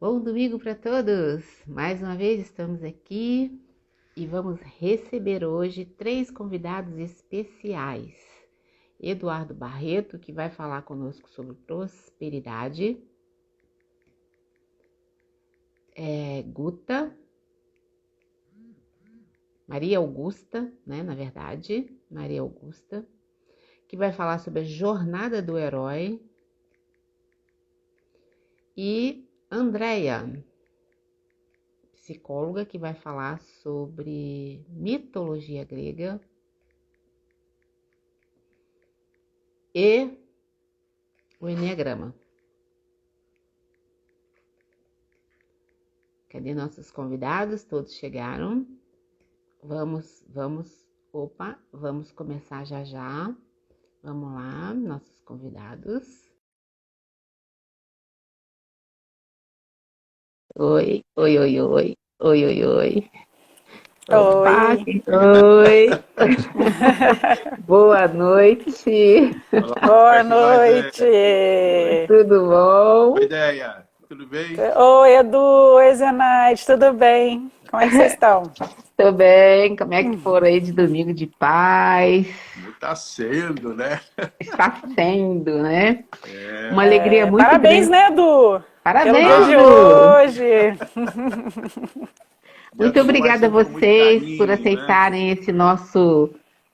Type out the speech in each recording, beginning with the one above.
Bom domingo para todos! Mais uma vez estamos aqui e vamos receber hoje três convidados especiais. Eduardo Barreto, que vai falar conosco sobre prosperidade. Guta, Maria Augusta, na verdade, Maria Augusta, que vai falar sobre a jornada do herói. E Andréia, psicóloga, que vai falar sobre mitologia grega e o Eneagrama. Cadê nossos convidados? Todos chegaram. Vamos começar já já. Vamos lá, nossos convidados. Oi, oi, oi, oi, oi, oi, oi. Opa, Oi. oi. Boa noite. Olá, como Boa é que vai, ideia? noite. Oi. Tudo bom? Oi, ideia. Tudo bem? Oi, Edu. Oi, Zenaide. Tudo bem? Como é que vocês estão? Tô bem. Como é que foram aí de domingo de paz? Como tá sendo, né? Está sendo, né? É, Uma alegria muito Parabéns, grande. né, Edu? Pelo dia Parabéns, de Edu! hoje. já Muito estamos obrigada a fazendo com muito vocês por carinho, né? aceitarem esse nosso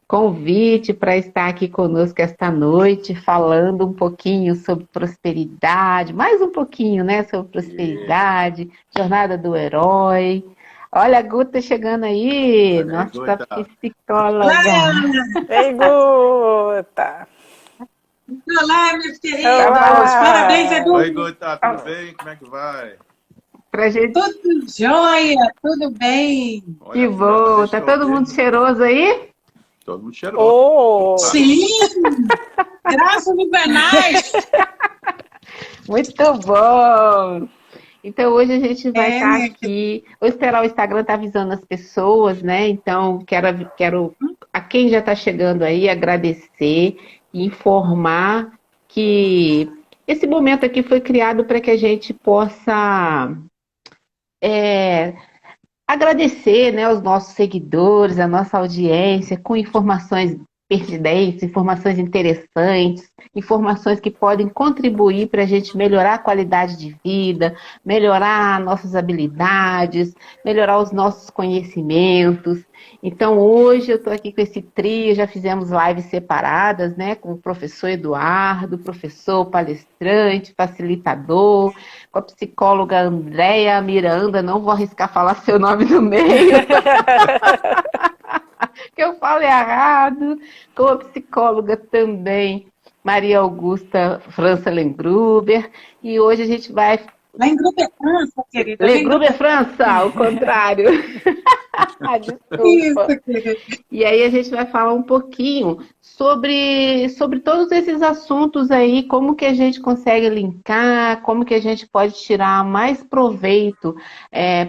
convite para estar aqui conosco esta noite, falando um pouquinho sobre prosperidade, mais um pouquinho, né, sobre Isso. prosperidade, jornada do herói. Olha a Guta chegando aí, Olha aí, nossa Gota. psicóloga. Olá, Ei, Guta. olá, meus queridos. Parabéns, Olá. Edu. Oi, Gota, tudo bem? Como é que vai? Pra gente, Tudo jóia, tudo bem. que Olha, a filha tá bom. desde Tá todo mundo cedo. cheiroso aí? Todo mundo cheiroso. Oh. Sim, graças a Benais. Muito bom. Então hoje a gente vai É, estar aqui. Vou esperar o Instagram estar avisando as pessoas, né? Então quero a quem já está chegando aí agradecer e informar que esse momento aqui foi criado para que a gente possa agradecer, né, aos nossos seguidores, a nossa audiência, com informações pertinentes, informações interessantes, informações que podem contribuir para a gente melhorar a qualidade de vida, melhorar nossas habilidades, melhorar os nossos conhecimentos. Então, hoje eu estou aqui com esse trio, já fizemos lives separadas, né, com o professor Eduardo, professor, palestrante, facilitador, com a psicóloga Andréia Miranda, não vou arriscar falar seu nome no meio, que eu falo errado, com a psicóloga também, Maria Augusta França Lengruber, e hoje a gente vai... lá em Grupo é França, querida. Lá em Grupo Lengruber França, ao contrário. Isso, Desculpa. querida. E aí a gente vai falar um pouquinho sobre todos esses assuntos aí, como que a gente consegue linkar, como que a gente pode tirar mais proveito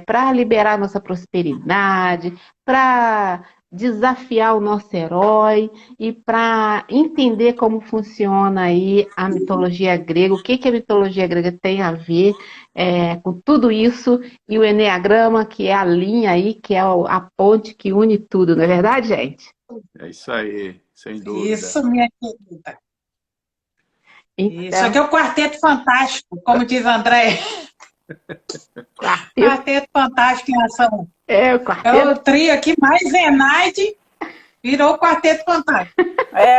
para liberar nossa prosperidade, para desafiar o nosso herói e para entender como funciona aí a mitologia grega, o que que a mitologia grega tem a ver com tudo isso e o Eneagrama, que é a linha aí, que é a ponte que une tudo, não é verdade, gente? É isso aí, sem dúvida. Isso, minha querida. Isso Então, aqui é o Quarteto Fantástico, como diz a André. quarteto, Quarteto Fantástico em ação. o É quarteto, o trio aqui, mais Zenaide, virou o Quarteto Fantástico.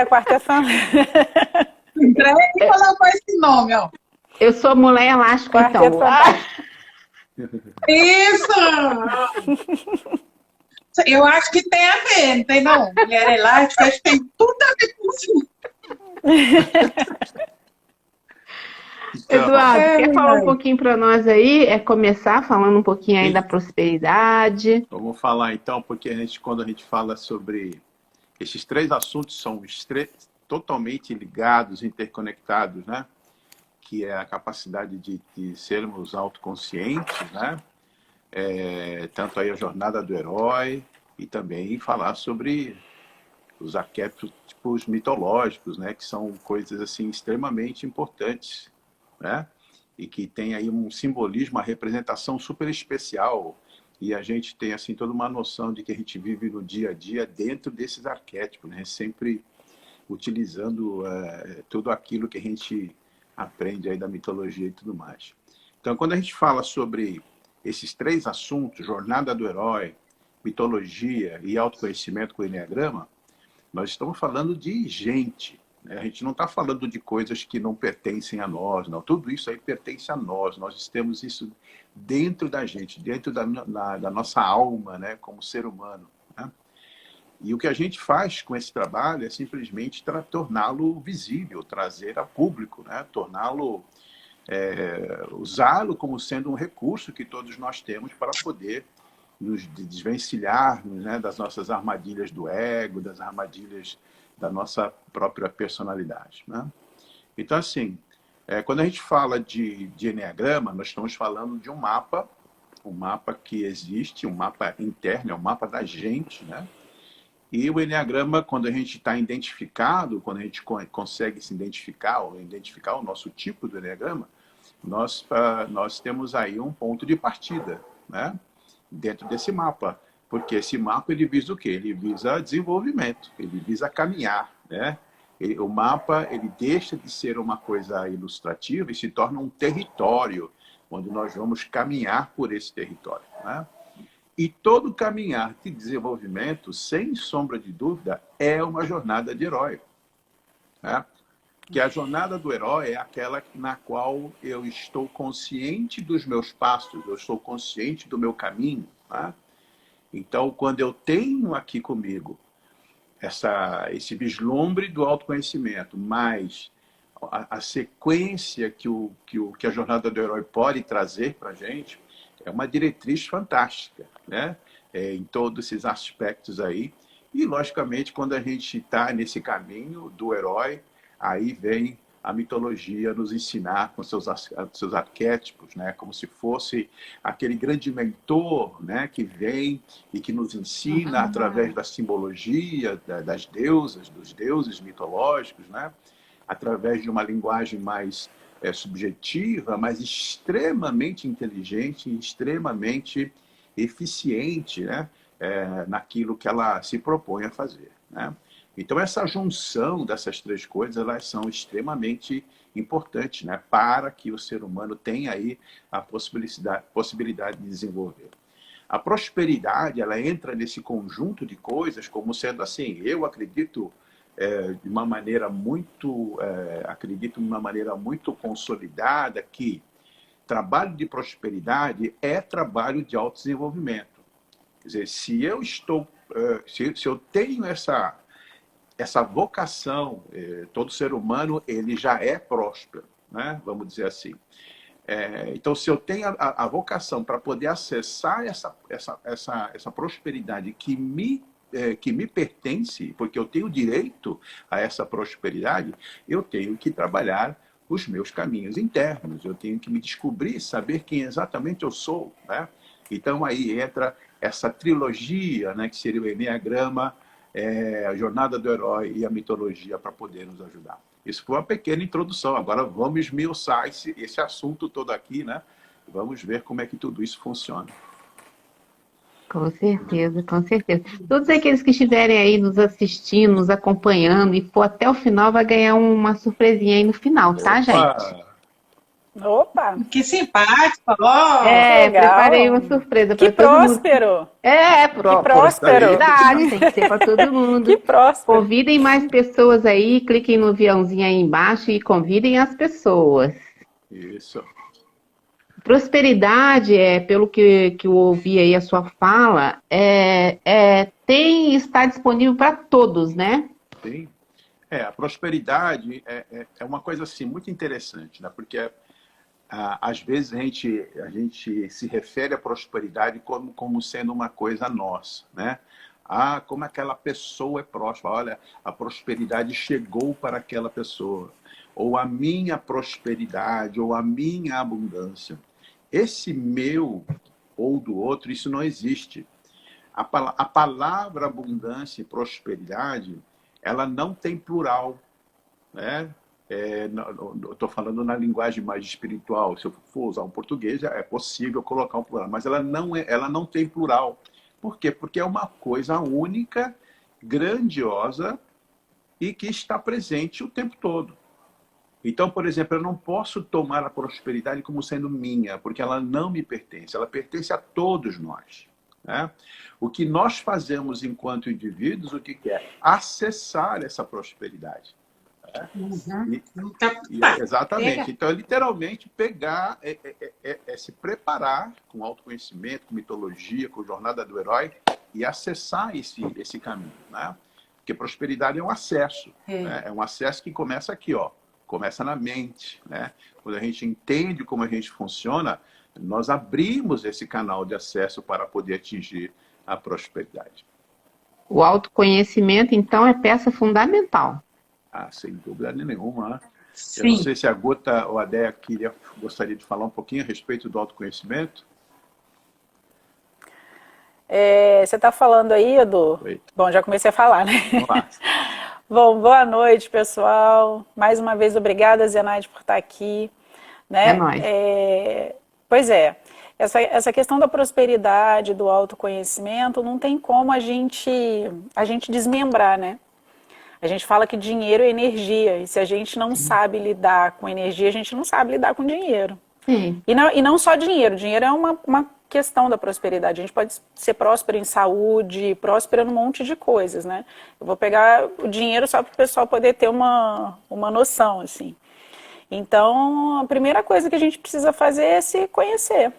Quarta-feira. André que colocou esse nome, ó. eu sou mulher elástica, Quarteto então. Fantástico. Isso! Eu acho que tem a ver, não tem não? Mulher elástica, acho que tem tudo a ver com isso. Então, Eduardo, quer falar um Ai, pouquinho para nós aí? É começar falando um pouquinho aí da prosperidade. vamos falar então, porque quando a gente fala sobre esses três assuntos, são totalmente ligados, interconectados, né? Que é a capacidade de sermos autoconscientes, né? Tanto aí a jornada do herói e também falar sobre os arquétipos mitológicos, né? Que são coisas assim extremamente importantes, né? e que tem aí um simbolismo, uma representação super especial, e a gente tem assim toda uma noção de que a gente vive no dia a dia dentro desses arquétipos, né? Sempre utilizando tudo aquilo que a gente aprende aí da mitologia e tudo mais. Então, quando a gente fala sobre esses três assuntos, jornada do herói, mitologia e autoconhecimento com o Enneagrama, nós estamos falando de gente, né? A gente não está falando de coisas que não pertencem a nós, não. Tudo isso aí pertence a nós. Nós temos isso dentro da gente, dentro da nossa alma, né? Como ser humano, né? E o que a gente faz com esse trabalho é simplesmente torná-lo visível, trazer a público, né? Torná-lo, usá-lo como sendo um recurso que todos nós temos para poder nos desvencilharmos, né, das nossas armadilhas do ego, das armadilhas da nossa própria personalidade, né? Então, assim, quando a gente fala de Enneagrama, nós estamos falando de um mapa que existe, um mapa interno, é um mapa da gente, né? E o Enneagrama, quando a gente está identificado, quando a gente consegue se identificar, ou identificar o nosso tipo do Enneagrama, nós temos aí um ponto de partida, né? Dentro desse mapa. Porque esse mapa, ele visa o quê? Ele visa desenvolvimento, ele visa caminhar, né? O mapa, ele deixa de ser uma coisa ilustrativa e se torna um território, onde nós vamos caminhar por esse território, né? E todo caminhar de desenvolvimento, sem sombra de dúvida, é uma jornada de herói, né? Que a jornada do herói é aquela na qual eu estou consciente dos meus passos, eu estou consciente do meu caminho, né? Então, quando eu tenho aqui comigo esse vislumbre do autoconhecimento, mais a sequência que a jornada do herói pode trazer para a gente, é uma diretriz fantástica, né? Em todos esses aspectos aí. E, logicamente, quando a gente está nesse caminho do herói, aí vem a mitologia nos ensinar com seus arquétipos, né? Como se fosse aquele grande mentor, né? Que vem e que nos ensina através da simbologia das deusas, dos deuses mitológicos, né? Através de uma linguagem mais subjetiva, mas extremamente inteligente e extremamente eficiente, né? Naquilo que ela se propõe a fazer, né? Então, essa junção dessas três coisas, elas são extremamente importantes, né, para que o ser humano tenha aí a possibilidade de desenvolver. A prosperidade, ela entra nesse conjunto de coisas como sendo assim, eu acredito de uma maneira muito, consolidada que trabalho de prosperidade é trabalho de autodesenvolvimento. Quer dizer, se eu estou, se eu tenho essa vocação, todo ser humano ele já é próspero, né? Vamos dizer assim. Então, se eu tenho a vocação para poder acessar essa prosperidade que me pertence, porque eu tenho direito a essa prosperidade, eu tenho que trabalhar os meus caminhos internos, eu tenho que me descobrir, saber quem exatamente eu sou, né? Então, aí entra essa trilogia, né, que seria o Enneagrama, a jornada do herói e a mitologia para poder nos ajudar. Isso foi uma pequena introdução. Agora vamos esmiuçar esse assunto todo aqui, né? Vamos ver como é que tudo isso funciona. Com certeza, com certeza. Todos aqueles que estiverem aí nos assistindo, nos acompanhando e for até o final, vai ganhar uma surpresinha aí no final, tá, gente? Opa! Que simpático, ó. legal. Preparei uma surpresa Que para todo mundo. próspero! Que próspero! Verdade, tem que ser para todo mundo. Que próspero! Convidem mais pessoas aí, cliquem no aviãozinho aí embaixo e convidem as pessoas. Isso. Prosperidade, pelo que eu ouvi aí a sua fala, tem e está disponível para todos, né? Sim. A prosperidade é uma coisa assim muito interessante, né? Porque às vezes a gente se refere à prosperidade como sendo uma coisa nossa, né? Como aquela pessoa é próspera. Olha, a prosperidade chegou para aquela pessoa. Ou a minha prosperidade, ou a minha abundância. Esse meu ou do outro, isso não existe. A palavra abundância e prosperidade, ela não tem plural, né? eu estou falando na linguagem mais espiritual. Se eu for usar um português, é possível colocar um plural, mas ela não tem plural. Por quê? Porque é uma coisa única, grandiosa e que está presente o tempo todo. Então, por exemplo, eu não posso tomar a prosperidade como sendo minha, porque ela não me pertence, ela pertence a todos nós. Né? O que nós fazemos enquanto indivíduos, o que é? Acessar essa prosperidade. Exatamente. Então, é literalmente pegar, se preparar com autoconhecimento, com mitologia, com jornada do herói e acessar esse caminho. Né? Porque prosperidade é um acesso. Né? É um acesso que começa aqui, ó. Começa na mente. Né? Quando a gente entende como a gente funciona, nós abrimos esse canal de acesso para poder atingir a prosperidade. O autoconhecimento, então, é peça fundamental. Sem dúvida nenhuma. Né? Sim. Eu não sei se a Guta ou a Déia gostaria de falar um pouquinho a respeito do autoconhecimento. Você está falando aí, Edu? Oi. Bom, já comecei a falar, né? Vamos lá. Bom, boa noite, pessoal. Mais uma vez, obrigada, Zenaide, por estar aqui. Né? É nóis. Pois é, essa questão da prosperidade, do autoconhecimento, não tem como a gente desmembrar, né? A gente fala que dinheiro é energia, e se a gente não sabe lidar com energia, a gente não sabe lidar com dinheiro. Sim. E não só dinheiro é uma questão da prosperidade. A gente pode ser próspero em saúde, próspero num monte de coisas, né? Eu vou pegar o dinheiro só para o pessoal poder ter uma noção, assim. Então, a primeira coisa que a gente precisa fazer é se conhecer,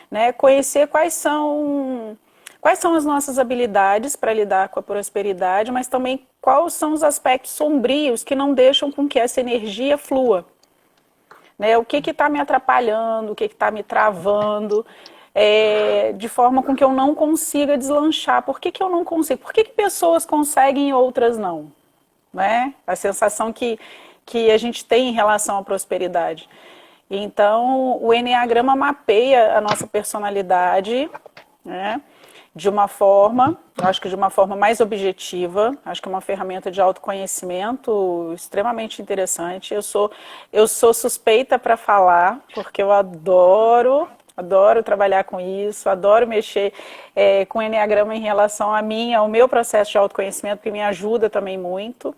né? Conhecer quais são as nossas habilidades para lidar com a prosperidade, mas também quais são os aspectos sombrios que não deixam com que essa energia flua. Né? O que está me atrapalhando, o que está me travando, de forma com que eu não consiga deslanchar. Por que eu não consigo? Por que pessoas conseguem e outras não? Né? A sensação que a gente tem em relação à prosperidade. Então, o Eneagrama mapeia a nossa personalidade, né? De uma forma, acho que de uma forma mais objetiva, acho que é uma ferramenta de autoconhecimento extremamente interessante. Eu sou suspeita para falar, porque eu adoro trabalhar com isso, adoro mexer com o Eneagrama em relação ao meu processo de autoconhecimento, que me ajuda também muito.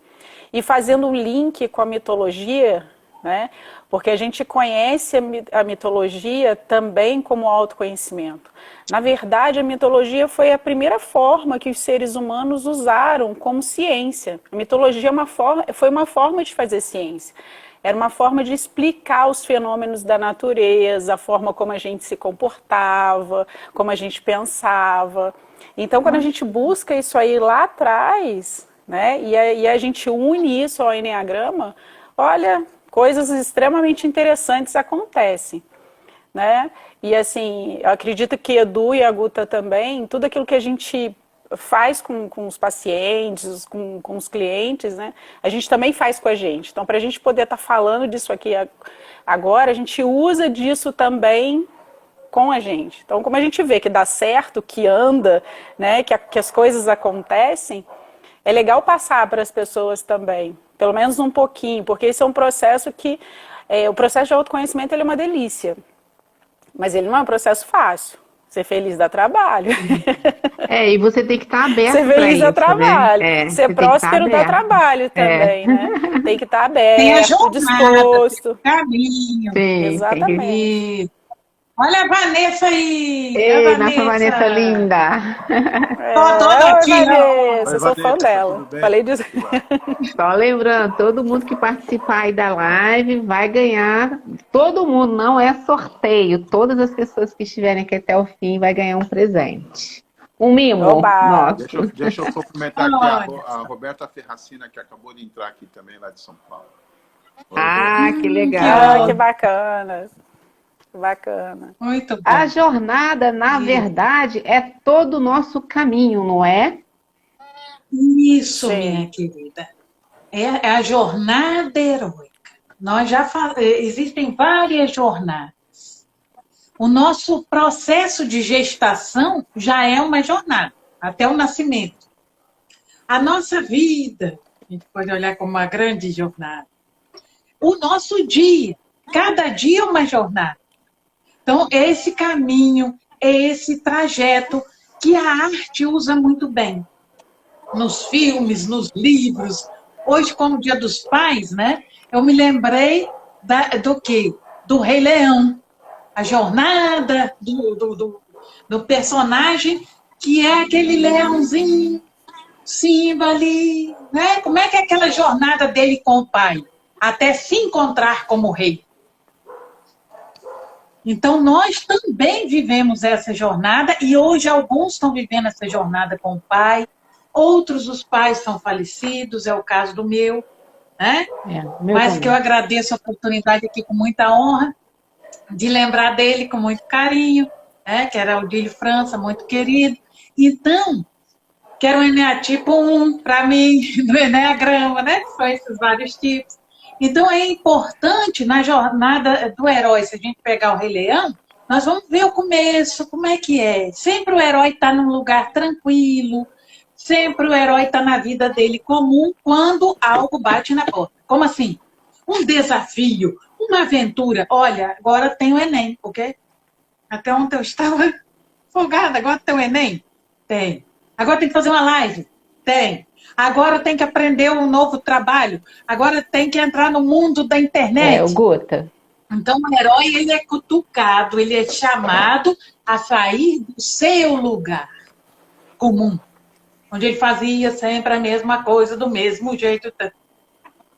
E fazendo um link com a mitologia, né? Porque a gente conhece a mitologia também como autoconhecimento. Na verdade, a mitologia foi a primeira forma que os seres humanos usaram como ciência. A mitologia foi uma forma de fazer ciência. Era uma forma de explicar os fenômenos da natureza, a forma como a gente se comportava, como a gente pensava. Então, quando a gente busca isso aí lá atrás, né, e a gente une isso ao Eneagrama, olha, coisas extremamente interessantes acontecem, né? E assim, eu acredito que Edu e a Guta também, tudo aquilo que a gente faz com os pacientes, com os clientes, né? A gente também faz com a gente. Então, para a gente poder estar falando disso aqui agora, a gente usa disso também com a gente. Então, como a gente vê que dá certo, que anda, né? Que as coisas acontecem, é legal passar para as pessoas também, pelo menos um pouquinho, porque esse é um processo que, o processo de autoconhecimento ele é uma delícia, mas ele não é um processo fácil. Ser feliz dá trabalho. E você tem que estar aberto. Ser feliz dá trabalho. Né? Ser próspero dá trabalho também, né? Tem que estar aberto, tem a jornada, disposto. Tem o caminho. Sim, exatamente. Olha a Vanessa aí! Ei, nossa Vanessa linda! Vanessa, eu sou fã dela. Falei disso. Só lembrando, todo mundo que participar aí da live vai ganhar. Todo mundo, não é sorteio. Todas as pessoas que estiverem aqui até o fim vai ganhar um presente. Um mimo. Nossa. Deixa eu cumprimentar aqui a Roberta Ferracina, que acabou de entrar aqui também, lá de São Paulo. Que legal. Que bacana. Bacana. Muito bom. A jornada, na verdade, é todo o nosso caminho, não é? Isso, Sim. minha querida. É a jornada heróica. Nós já existem várias jornadas. O nosso processo de gestação já é uma jornada, até o nascimento. A nossa vida, a gente pode olhar como uma grande jornada. o nosso dia. Cada dia é uma jornada. Então, é esse caminho, é esse trajeto que a arte usa muito bem. Nos filmes, nos livros. Hoje, como o Dia dos Pais, né? Eu me lembrei do quê? Do Rei Leão. A jornada do personagem, que é aquele leãozinho, Simba ali, né? Como é que é aquela jornada dele com o pai? Até se encontrar como rei. Então, nós também vivemos essa jornada, e hoje alguns estão vivendo essa jornada com o pai, outros os pais são falecidos, é o caso do meu, né? Mas também. que eu agradeço a oportunidade aqui com muita honra, de lembrar dele com muito carinho, né? Que era o Dílio França, muito querido. Então, quero o tipo 1 para mim, do Eneagrama, né? São esses vários tipos. Então, é importante, na jornada do herói, se a gente pegar o Rei Leão, nós vamos ver o começo, como é que é. Sempre o herói está num lugar tranquilo, sempre o herói está na vida dele comum, quando algo bate na porta. Como assim? Um desafio, uma aventura. Olha, agora tem o Enem, ok? Até ontem eu estava folgada, agora tem o Enem? Tem. Agora tem que fazer uma live? Tem. Agora tem que aprender um novo trabalho. Agora tem que entrar no mundo da internet. O Gota. Então, o herói, ele é cutucado, ele é chamado a sair do seu lugar comum, onde ele fazia sempre a mesma coisa, do mesmo jeito.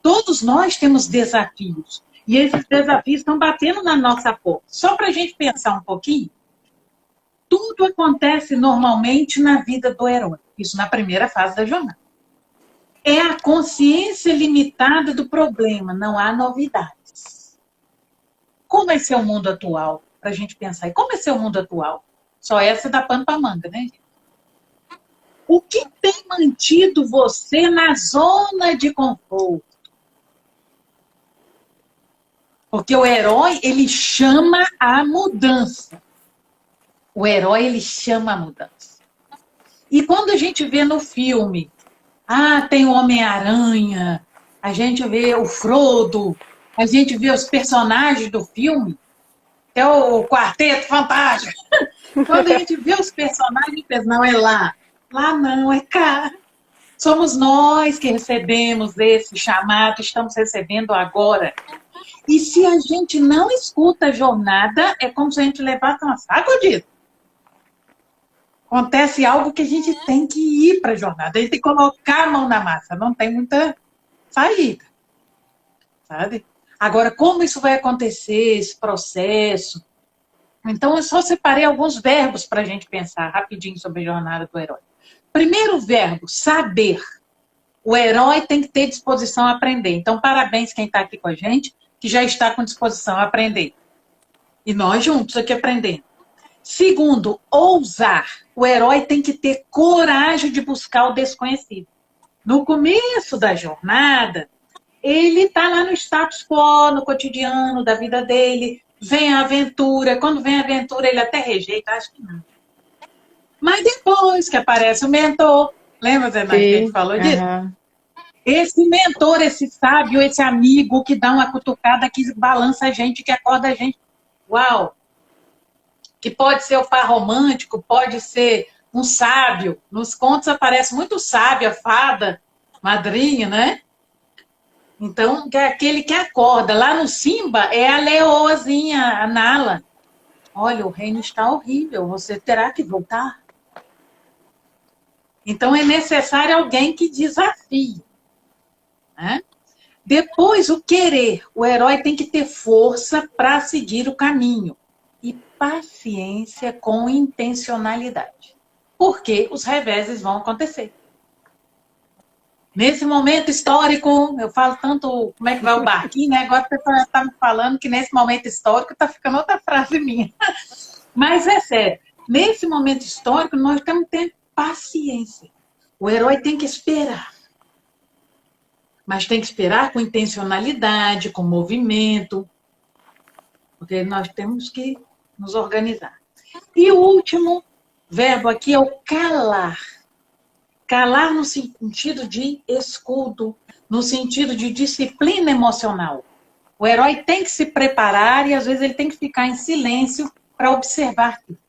Todos nós temos desafios. E esses desafios estão batendo na nossa porta. Só para a gente pensar um pouquinho, tudo acontece normalmente na vida do herói. Isso na primeira fase da jornada. É a consciência limitada do problema, não há novidades. Como vai ser o mundo atual? Para a gente pensar. E como vai ser o mundo atual? Só essa dá pano para manga, né? O que tem mantido você na zona de conforto? Porque o herói, ele chama a mudança. O herói, ele chama a mudança. E quando a gente vê no filme, tem o Homem-Aranha, a gente vê o Frodo, a gente vê os personagens do filme, até o Quarteto Fantástico. Quando a gente vê os personagens, pensa, não, é lá. Lá não, é cá. Somos nós que recebemos esse chamado, estamos recebendo agora. E se a gente não escuta a jornada, é como se a gente levasse uma sacudida. Acontece algo que a gente tem que ir para a jornada, a gente tem que colocar a mão na massa, não tem muita saída. Sabe? Agora, como isso vai acontecer, esse processo? Então, eu só separei alguns verbos para a gente pensar rapidinho sobre a jornada do herói. Primeiro verbo, saber. O herói tem que ter disposição a aprender. Então, parabéns quem está aqui com a gente, que já está com disposição a aprender. E nós juntos aqui aprendendo. Segundo, ousar. O herói tem que ter coragem de buscar o desconhecido. No começo da jornada, ele está lá no status quo, no cotidiano da vida dele. Vem a aventura. Quando vem a aventura, ele até rejeita. Acho que não. Mas depois que aparece o mentor, lembra, Zé, que a gente falou disso? Esse mentor, esse sábio, esse amigo que dá uma cutucada, que balança a gente, que acorda a gente. Uau! Que pode ser o par romântico, pode ser um sábio. Nos contos aparece muito sábio, a fada, madrinha, né? Então, é aquele que acorda. Lá no Simba é a leoazinha, a Nala. Olha, o reino está horrível, você terá que voltar. Então, é necessário alguém que desafie. Né? Depois, o querer. O herói tem que ter força para seguir o caminho. E paciência com intencionalidade. Porque os reveses vão acontecer. Nesse momento histórico, eu falo tanto como é que vai o barquinho, né? Agora a pessoa já está me falando que nesse momento histórico está ficando outra frase minha. Mas é sério. Nesse momento histórico, nós temos que ter paciência. O herói tem que esperar. Mas tem que esperar com intencionalidade, com movimento. Porque nós temos que nos organizar. E o último verbo aqui é o calar. Calar no sentido de escudo, no sentido de disciplina emocional. O herói tem que se preparar e às vezes ele tem que ficar em silêncio para observar tudo.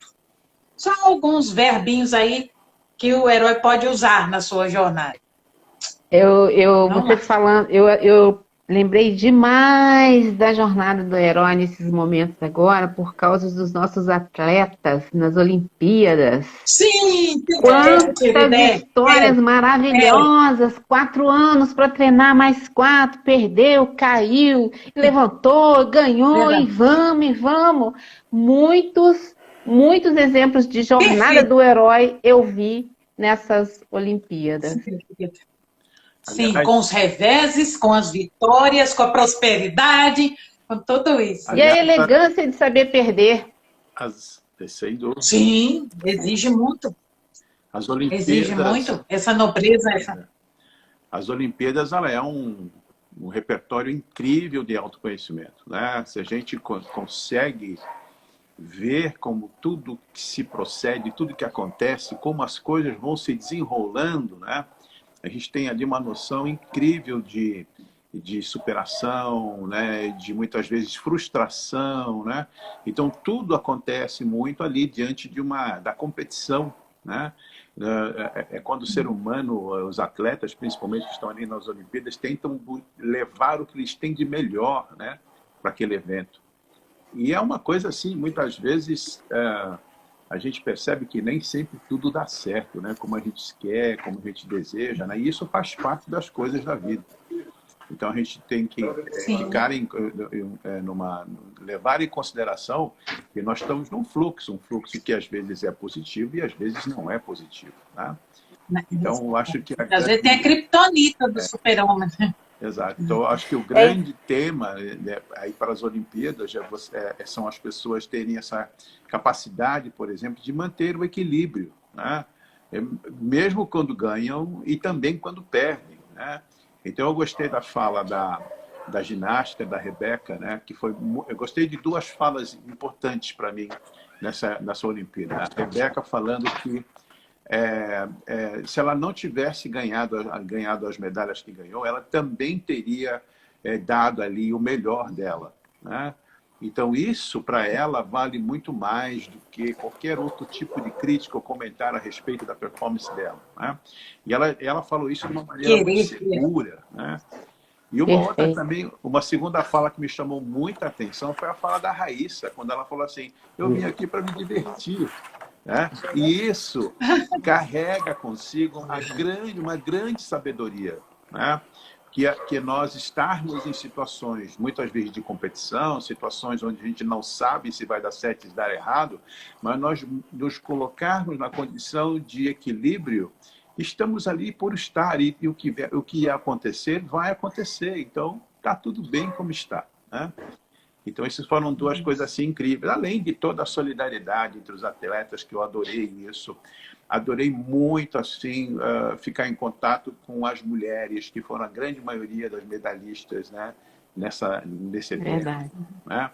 Só alguns verbinhos aí que o herói pode usar na sua jornada. Você falando, eu lembrei demais da jornada do herói nesses momentos agora, por causa dos nossos atletas nas Olimpíadas. Sim! Quantas histórias maravilhosas! 4 anos para treinar, mais 4, perdeu, caiu, levantou, ganhou, e vamos. Muitos exemplos de jornada do herói eu vi nessas Olimpíadas. Sim, com os reveses, com as vitórias, com a prosperidade, com tudo isso. E a elegância de saber perder. Sem dúvida. Sim, exige muito. As Olimpíadas, exige muito essa nobreza. As Olimpíadas, ela é um repertório incrível de autoconhecimento, né? Se a gente consegue ver como tudo que se procede, tudo que acontece, como as coisas vão se desenrolando, né? A gente tem ali uma noção incrível de superação, né? De muitas vezes frustração, né? Então tudo acontece muito ali diante da competição, né? É quando o ser humano, os atletas principalmente que estão ali nas Olimpíadas, tentam levar o que eles têm de melhor, né? Para aquele evento. E é uma coisa assim, muitas vezes a gente percebe que nem sempre tudo dá certo, né? Como a gente quer, como a gente deseja, né? E isso faz parte das coisas da vida. Então a gente tem que levar em consideração que nós estamos num fluxo, um fluxo que às vezes é positivo e às vezes não é positivo, né? Então eu acho que às vezes tem a criptonita do super-homem. Exato. Então, eu acho que o grande tema aí para as Olimpíadas são as pessoas terem essa capacidade, por exemplo, de manter o equilíbrio, né? Mesmo quando ganham e também quando perdem, né? Então, eu gostei da fala da ginástica, da Rebeca, né? Eu gostei de 2 falas importantes para mim nessa Olimpíada. A Rebeca falando que se ela não tivesse ganhado as medalhas que ganhou, ela também teria dado ali o melhor dela, né? Então isso para ela vale muito mais do que qualquer outro tipo de crítica ou comentário a respeito da performance dela, né? E ela falou isso de uma maneira muito segura, né? E uma segunda fala que me chamou muita atenção foi a fala da Raíssa, quando ela falou assim: eu vim aqui para me divertir. Né? E isso carrega consigo uma grande sabedoria, né? Que nós estarmos em situações, muitas vezes, de competição, situações onde a gente não sabe se vai dar certo ou se dar errado, mas nós nos colocarmos na condição de equilíbrio, estamos ali por estar, e o que ia acontecer, vai acontecer. Então, está tudo bem como está, né? Então, essas foram 2 coisas assim incríveis, além de toda a solidariedade entre os atletas, que eu adorei isso. Adorei muito assim ficar em contato com as mulheres, que foram a grande maioria das medalhistas, né, nesse evento. Né?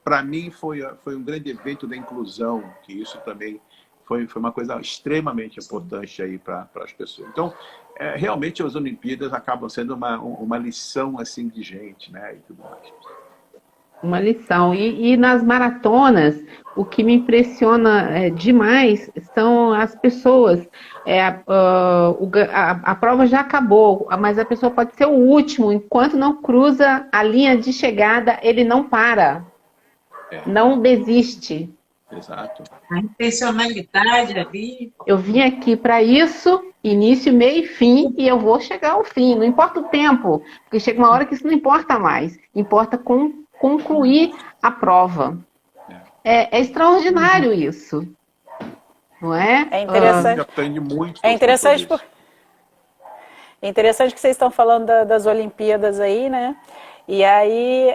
Para mim, foi um grande evento da inclusão, que isso também foi uma coisa extremamente importante aí para as pessoas. Então, realmente as Olimpíadas acabam sendo uma lição assim de gente, né, e tudo mais. Uma lição. E nas maratonas, o que me impressiona demais são as pessoas. A prova já acabou, mas a pessoa pode ser o último. Enquanto não cruza a linha de chegada, ele não para. Não desiste. Exato. A intencionalidade ali. Eu vim aqui para isso, início, meio e fim, e eu vou chegar ao fim. Não importa o tempo, porque chega uma hora que isso não importa mais. Importa concluir a prova. É extraordinário isso. Não é? É interessante. Aprende muito. É interessante que vocês estão falando das Olimpíadas aí, né? E aí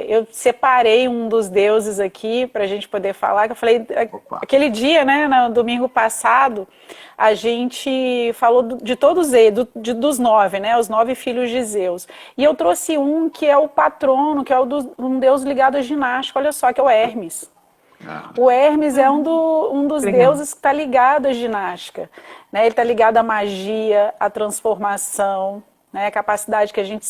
eu separei um dos deuses aqui para a gente poder falar, que eu falei, aquele dia, né, no domingo passado, a gente falou de todos eles, dos 9, né, os 9 filhos de Zeus. E eu trouxe um que é o patrono, que é um deus ligado à ginástica, olha só, que é o Hermes. O Hermes é um dos deuses que está ligado à ginástica, né? Ele está ligado à magia, à transformação, né? A capacidade que a gente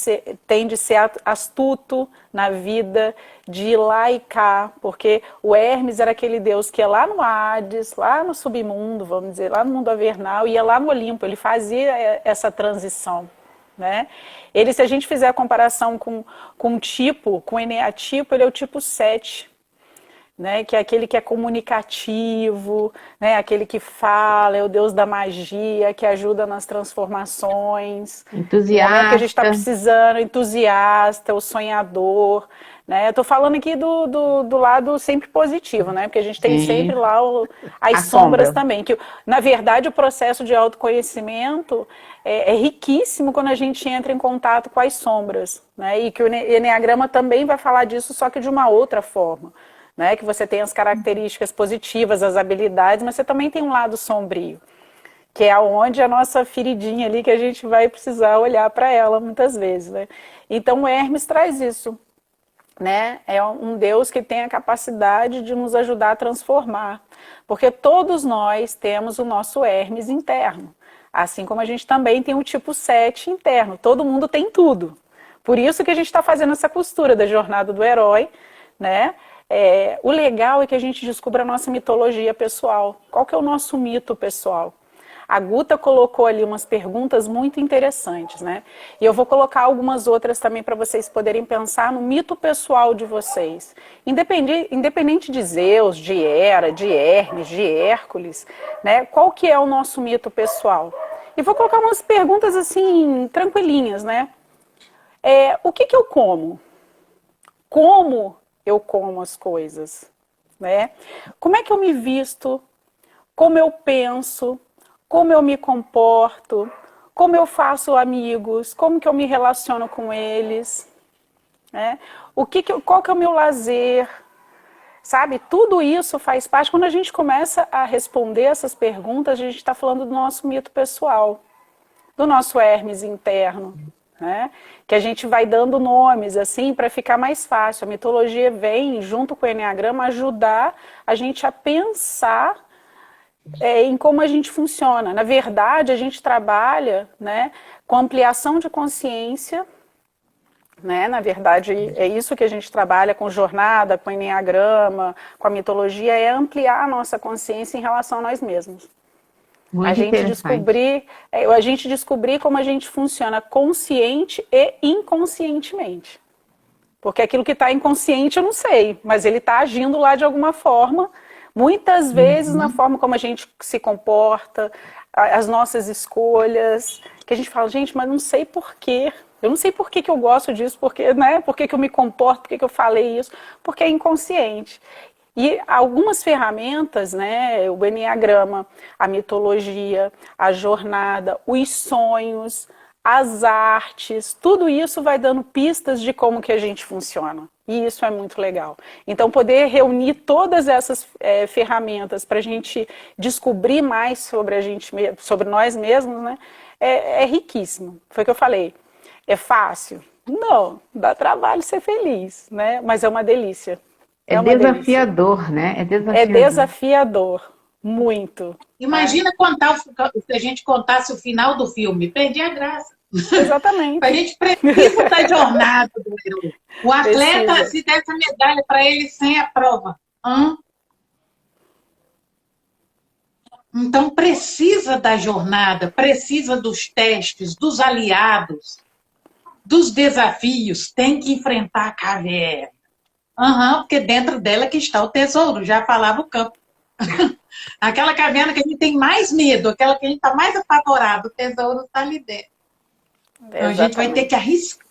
tem de ser astuto na vida, de ir lá e cá, porque o Hermes era aquele deus que ia lá no Hades, lá no submundo, vamos dizer, lá no mundo avernal, ia lá no Olimpo, ele fazia essa transição, né? Ele, se a gente fizer a comparação com o eneatipo, ele é o tipo 7, né, que é aquele que é comunicativo, né, aquele que fala, é o deus da magia, que ajuda nas transformações. Entusiasta. No momento que a gente está precisando, entusiasta, o sonhador. Né? Eu estou falando aqui do lado sempre positivo, né? Porque a gente tem sempre lá as sombras também. Que, na verdade, o processo de autoconhecimento é riquíssimo quando a gente entra em contato com as sombras. Né? E que o Eneagrama também vai falar disso, só que de uma outra forma. Né, que você tem as características positivas, as habilidades, mas você também tem um lado sombrio, que é onde a nossa feridinha ali, que a gente vai precisar olhar para ela muitas vezes. Né? Então o Hermes traz isso. Né? É um Deus que tem a capacidade de nos ajudar a transformar, porque todos nós temos o nosso Hermes interno, assim como a gente também tem o tipo 7 interno, todo mundo tem tudo. Por isso que a gente está fazendo essa costura da jornada do herói, né? O legal é que a gente descubra a nossa mitologia pessoal. Qual que é o nosso mito pessoal? A Guta colocou ali umas perguntas muito interessantes, né? E eu vou colocar algumas outras também para vocês poderem pensar no mito pessoal de vocês. Independente de Zeus, de Hera, de Hermes, de Hércules, né? Qual que é o nosso mito pessoal? E vou colocar umas perguntas assim, tranquilinhas, né? O que eu como? Como eu como as coisas, né? Como é que eu me visto? Como eu penso? Como eu me comporto? Como eu faço amigos? Como que eu me relaciono com eles? Né? Qual que é o meu lazer? Sabe? Tudo isso faz parte. Quando a gente começa a responder essas perguntas, a gente está falando do nosso mito pessoal, do nosso Hermes interno. Né? Que a gente vai dando nomes assim para ficar mais fácil. A mitologia vem, junto com o Eneagrama, ajudar a gente a pensar em como a gente funciona. Na verdade, a gente trabalha, né, com ampliação de consciência, né? Na verdade, é isso que a gente trabalha com jornada, com Eneagrama, com a mitologia, é ampliar a nossa consciência em relação a nós mesmos. Muito a gente descobrir como a gente funciona consciente e inconscientemente. Porque aquilo que está inconsciente eu não sei, mas ele está agindo lá de alguma forma, muitas vezes na forma como a gente se comporta, as nossas escolhas, que a gente fala, gente, mas não sei porquê. Eu não sei por que eu gosto disso, né? Por que eu me comporto, por que eu falei isso, porque é inconsciente. E algumas ferramentas, né, o Eneagrama, a mitologia, a jornada, os sonhos, as artes, tudo isso vai dando pistas de como que a gente funciona. E isso é muito legal. Então, poder reunir todas essas ferramentas para a gente descobrir mais sobre nós mesmos, né, é riquíssimo. Foi o que eu falei. É fácil? Não, dá trabalho ser feliz, né? Mas é uma delícia. É desafiador, né? É desafiador, muito. Imagina se a gente contasse o final do filme, perdi a graça. Exatamente. A gente precisa da jornada do herói. O atleta, se der essa medalha para ele sem a prova. Então precisa da jornada, precisa dos testes, dos aliados, dos desafios, tem que enfrentar a caverna. Porque dentro dela que está o tesouro, já falava o campo. Aquela caverna que a gente tem mais medo, aquela que a gente está mais apavorado, o tesouro está ali dentro. Então, a gente vai ter que arriscar,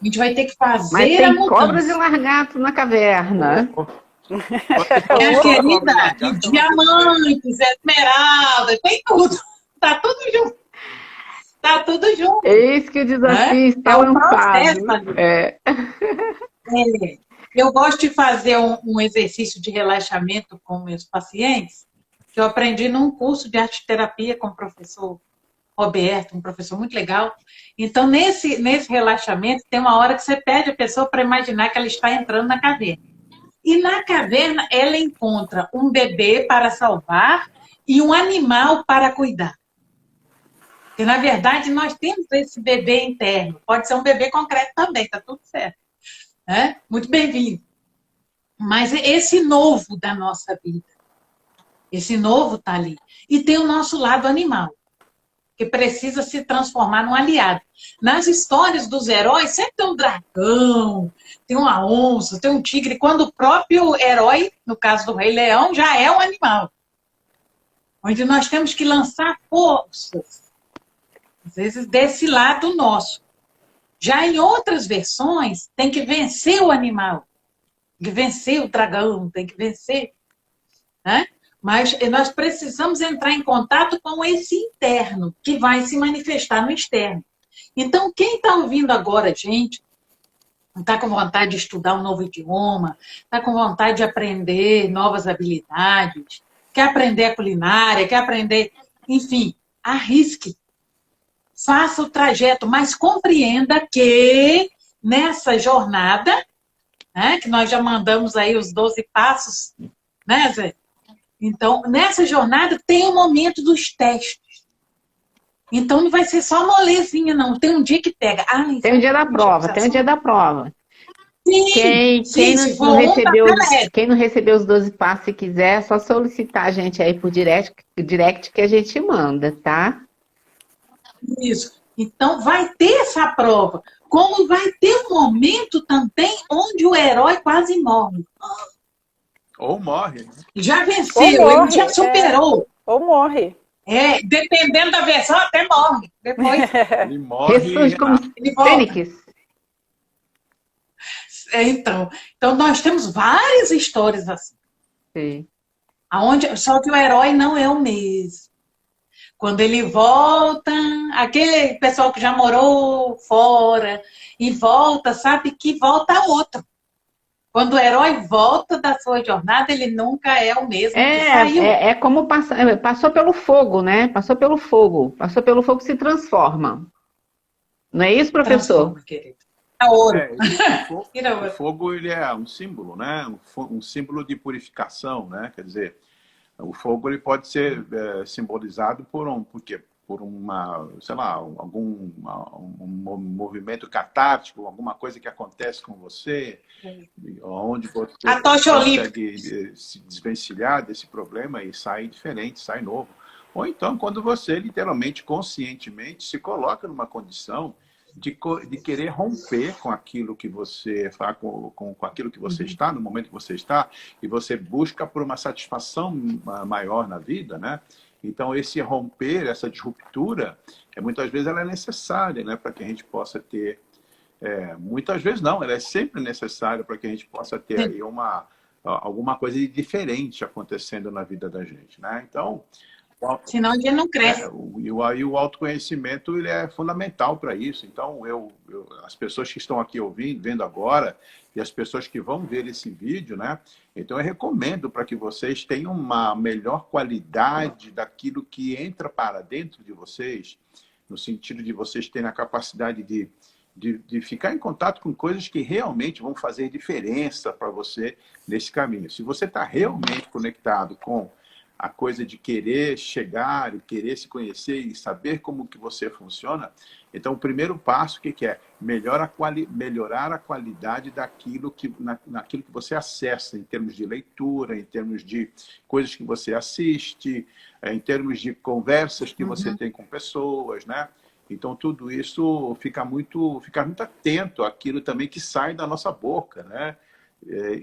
a gente vai ter que fazer Mas tem a mudança. cobras e lagartos na caverna. Minha querida, e diamantes, esmeralda, tem tudo. Tá tudo junto. Tá tudo junto. Eis que o desafio está lançado. Eu gosto de fazer um exercício de relaxamento com meus pacientes, que eu aprendi num curso de arte-terapia com o professor Roberto, um professor muito legal. Então, nesse relaxamento, tem uma hora que você pede a pessoa para imaginar que ela está entrando na caverna. E na caverna, ela encontra um bebê para salvar e um animal para cuidar. E, na verdade, nós temos esse bebê interno. Pode ser um bebê concreto também, tá tudo certo. Né? Muito bem-vindo. Mas esse novo da nossa vida, esse novo está ali. E tem o nosso lado animal, que precisa se transformar num aliado. Nas histórias dos heróis, sempre tem um dragão, tem uma onça, tem um tigre, quando o próprio herói, no caso do Rei Leão, já é um animal. Onde nós temos que lançar forças, às vezes desse lado nosso. Já em outras versões, tem que vencer o animal, tem que vencer o dragão, tem que vencer. Né? Mas nós precisamos entrar em contato com esse interno, que vai se manifestar no externo. Então, quem está ouvindo agora, gente, está com vontade de estudar um novo idioma, está com vontade de aprender novas habilidades, quer aprender a culinária, quer aprender... Enfim, arrisque. Faça o trajeto, mas compreenda que nessa jornada, né, que nós já mandamos aí os 12 passos, né, Zé? Então, nessa jornada tem o momento dos testes. Então, não vai ser só molezinha, não. Tem um dia que pega. Tem o dia da prova, tem o dia da prova. Sim, Quem não recebeu os 12 passos, se quiser, é só solicitar a gente aí por direct que a gente manda, tá? Isso. Então, vai ter essa prova. Como vai ter um momento também onde o herói quase morre. Ou morre. Já venceu, ele já superou. Ou morre. Dependendo da versão, até morre. Depois ele morre. Ressurge como Fênix. Então, nós temos várias histórias assim. Sim. Só que o herói não é o mesmo. Quando ele volta, aquele pessoal que já morou fora e volta, sabe que volta outro. Quando o herói volta da sua jornada, ele nunca é o mesmo que saiu. É como passou pelo fogo, né? Passou pelo fogo. Passou pelo fogo, se transforma. Não é isso, professor? Transforma, querido. Ouro. O fogo ele é um símbolo, né? Um símbolo de purificação, né? Quer dizer, o fogo ele pode ser simbolizado por uma, sei lá, algum um movimento catártico, alguma coisa que acontece com você, onde você consegue se desvencilhar desse problema e sair diferente, sair novo. Ou então, quando você literalmente, conscientemente, se coloca numa condição de querer romper com aquilo que você faz, com aquilo que você está, no momento que você está, e você busca por uma satisfação maior na vida, né? Então, esse romper, essa disruptura, muitas vezes ela é necessária, né? Para que a gente possa ter... muitas vezes não, ela é sempre necessária para que a gente possa ter aí alguma coisa de diferente acontecendo na vida da gente, né? Então... Senão a gente não cresce. E o autoconhecimento ele é fundamental para isso. Então, as pessoas que estão aqui vendo agora, e as pessoas que vão ver esse vídeo, né? Então, eu recomendo para que vocês tenham uma melhor qualidade daquilo que entra para dentro de vocês, no sentido de vocês terem a capacidade de ficar em contato com coisas que realmente vão fazer diferença para você nesse caminho. Se você está realmente conectado com a coisa de querer chegar e querer se conhecer e saber como que você funciona, então o primeiro passo, o que é? Melhorar a qualidade naquilo que você acessa, em termos de leitura, em termos de coisas que você assiste, em termos de conversas que você tem com pessoas, né? Então tudo isso fica muito atento àquilo também que sai da nossa boca, né?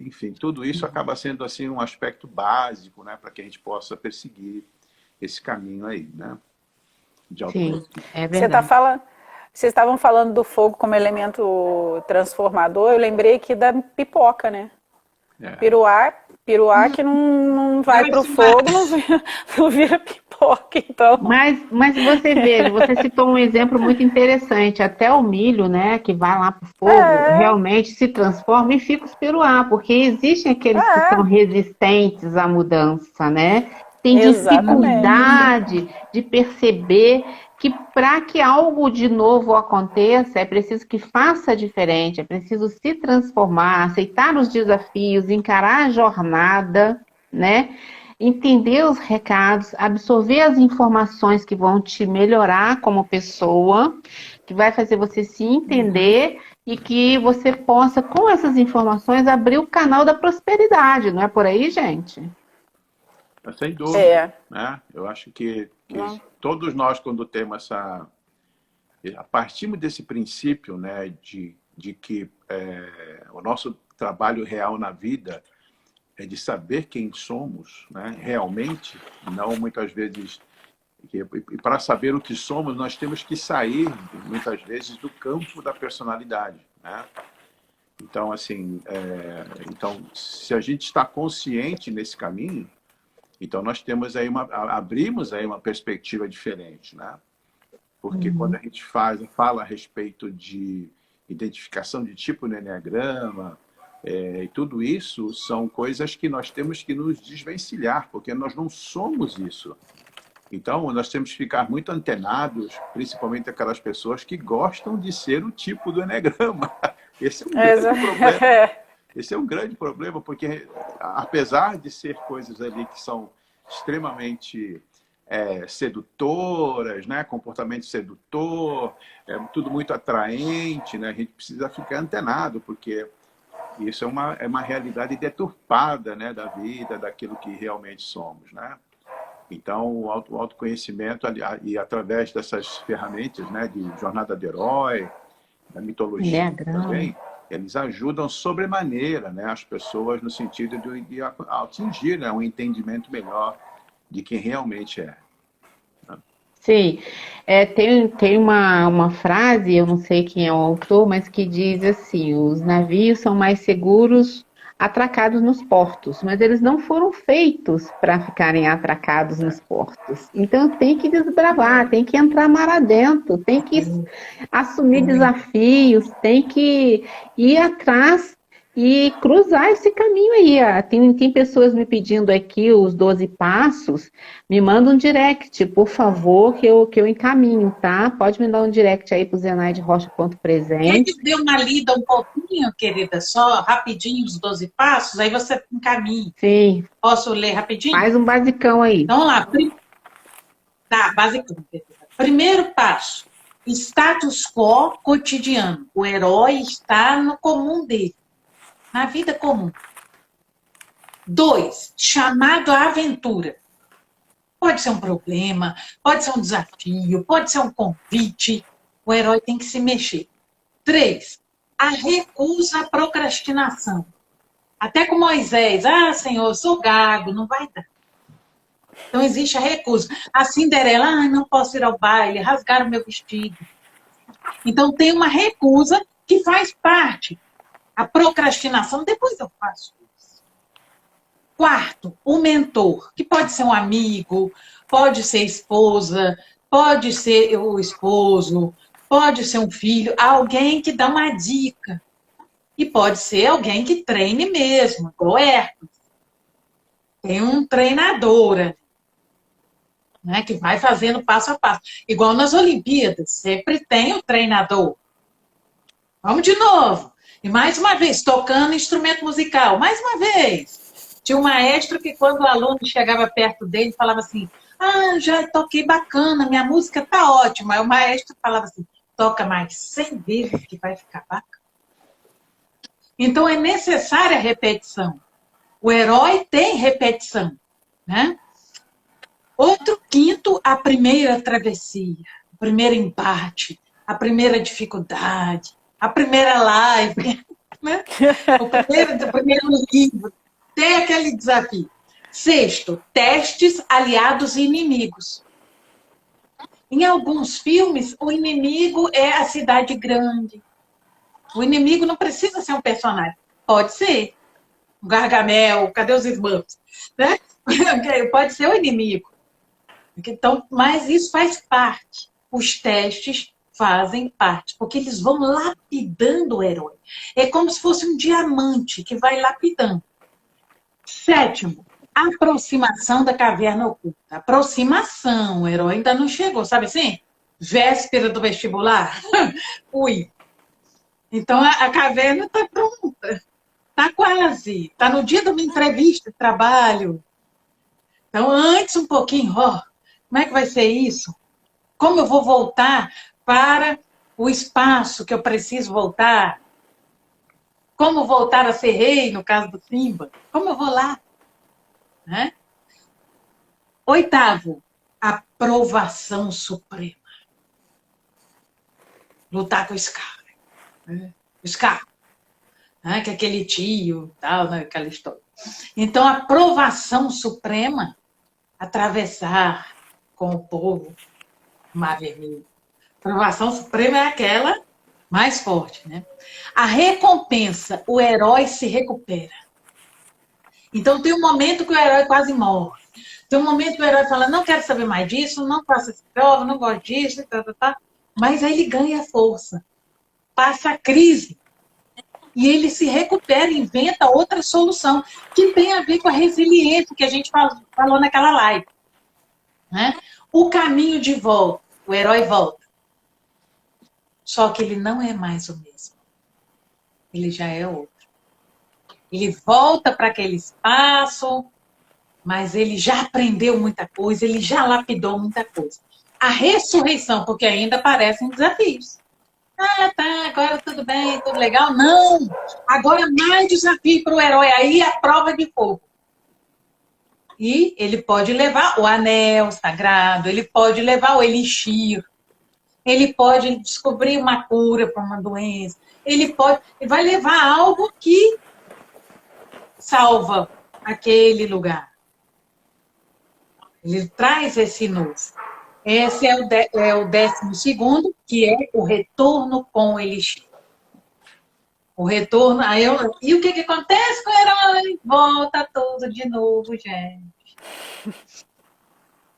Enfim, tudo isso acaba sendo assim um aspecto básico, né, para que a gente possa perseguir esse caminho aí, né? De Sim, é verdade. Vocês estavam falando do fogo como elemento transformador, eu lembrei aqui da pipoca, né? Piruá que não vai pro fogo, não vira pipoca, então. Mas você vê, você citou um exemplo muito interessante. Até o milho, né, que vai lá pro fogo, realmente se transforma e fica os piruá, porque existem aqueles que são resistentes à mudança, né? Tem dificuldade de perceber que para que algo de novo aconteça, é preciso que faça diferente, é preciso se transformar, aceitar os desafios, encarar a jornada, né? entender os recados, absorver as informações que vão te melhorar como pessoa, que vai fazer você se entender e que você possa, com essas informações, abrir o canal da prosperidade, não é por aí, gente? Sem dúvida, É. né? Eu acho que Não. todos nós, quando temos partimos desse princípio, né, de que o nosso trabalho real na vida é de saber quem somos, né, realmente, não muitas vezes. E para saber o que somos, nós temos que sair, muitas vezes, do campo da personalidade, né? Então, assim, se a gente está consciente nesse caminho, então nós temos aí abrimos aí uma perspectiva diferente, né? Porque quando a gente fala a respeito de identificação de tipo no Enneagrama, e tudo isso são coisas que nós temos que nos desvencilhar, porque nós não somos isso. Então, nós temos que ficar muito antenados, principalmente aquelas pessoas que gostam de ser o tipo do Enneagrama. Esse é um grande problema. Esse é um grande problema, porque apesar de ser coisas ali que são extremamente sedutoras, né? Comportamento sedutor, tudo muito atraente, né? A gente precisa ficar antenado, porque isso é uma realidade deturpada, né? Da vida, daquilo que realmente somos, né? Então, o autoconhecimento, e através dessas ferramentas, né? De jornada do herói, da mitologia também, eles ajudam sobremaneira, né? As pessoas no sentido de atingir, né? Um entendimento melhor de quem realmente é. Sim, tem uma frase, eu não sei quem é o autor, mas que diz assim: os navios são mais seguros atracados nos portos, mas eles não foram feitos para ficarem atracados nos portos. Então tem que desbravar, tem que entrar mar adentro, tem que assumir desafios, tem que ir atrás e cruzar esse caminho aí. Tem pessoas me pedindo aqui os 12 passos. Me manda um direct, por favor, que eu encaminho, tá? Pode me dar um direct aí pro zenaide.rocha.presente. Quer dar uma lida um pouquinho, querida, só rapidinho, os 12 passos, aí você encaminha. Sim. Posso ler rapidinho? Faz um basicão aí. Então, vamos lá. Tá, basicão. Primeiro passo, status quo cotidiano. O herói está no comum dele, na vida comum. 2, chamado à aventura. Pode ser um problema, pode ser um desafio, pode ser um convite. O herói tem que se mexer. 3, a recusa à procrastinação. Até com Moisés. Senhor, eu sou gago, não vai dar. Então existe a recusa. A Cinderela, não posso ir ao baile, rasgaram meu vestido. Então tem uma recusa que faz parte. A procrastinação, depois eu faço isso. 4, o mentor, que pode ser um amigo, pode ser esposa, pode ser o esposo, pode ser um filho, alguém que dá uma dica. E pode ser alguém que treine mesmo, igual Hércules. Tem um treinador, né, que vai fazendo passo a passo. Igual nas Olimpíadas, sempre tem o treinador. Vamos de novo. E mais uma vez, tocando instrumento musical. Mais uma vez. Tinha um maestro que quando o aluno chegava perto dele, falava assim, já toquei bacana, minha música tá ótima. Aí o maestro falava assim, toca mais 100 vezes que vai ficar bacana. Então é necessária a repetição. O herói tem repetição, né? Outro quinto, a primeira travessia, o primeiro embate, a primeira dificuldade, a primeira live, né? o primeiro livro, tem aquele desafio. 6, testes, aliados e inimigos. Em alguns filmes, o inimigo é a cidade grande. O inimigo não precisa ser um personagem. Pode ser. O Gargamel, cadê os irmãos? Né? Pode ser o inimigo. Então, mas isso faz parte. Os testes fazem parte, porque eles vão lapidando o herói. É como se fosse um diamante que vai lapidando. 7, aproximação da caverna oculta. Aproximação, o herói ainda não chegou, sabe assim? Véspera do vestibular. Ui. Então, a caverna está pronta. Está quase. Está no dia de uma entrevista de trabalho. Então, antes um pouquinho, ó, como é que vai ser isso? Como eu vou voltar para o espaço que eu preciso voltar? Como voltar a ser rei, no caso do Simba? Como eu vou lá? Né? Oitavo, aprovação suprema. Lutar com o Scar. Né? O Scar, né? Que é aquele tio, tal, né? Aquela história. Então, aprovação suprema, atravessar com o povo o Mar Vermelho. Aprovação suprema é aquela mais forte, né? A recompensa, o herói se recupera. Então tem um momento que o herói quase morre. Tem um momento que o herói fala, não quero saber mais disso, não faço essa prova, não gosto disso, tá. Mas aí ele ganha força. Passa a crise. E ele se recupera, inventa outra solução, que tem a ver com a resiliência que a gente falou naquela live. Né? O caminho de volta, o herói volta. Só que ele não é mais o mesmo. Ele já é outro. Ele volta para aquele espaço, mas ele já aprendeu muita coisa, ele já lapidou muita coisa. A ressurreição, porque ainda aparecem desafios. Ah, tá, agora tudo bem, tudo legal. Não! Agora mais desafio para o herói. Aí a prova de fogo. E ele pode levar o anel sagrado, ele pode levar o elixir, ele pode descobrir uma cura para uma doença, ele vai levar algo que salva aquele lugar. Ele traz esse novo. Esse é o 12º, que é o retorno com o elixir. O retorno. E o que acontece com o herói? Volta tudo de novo, gente.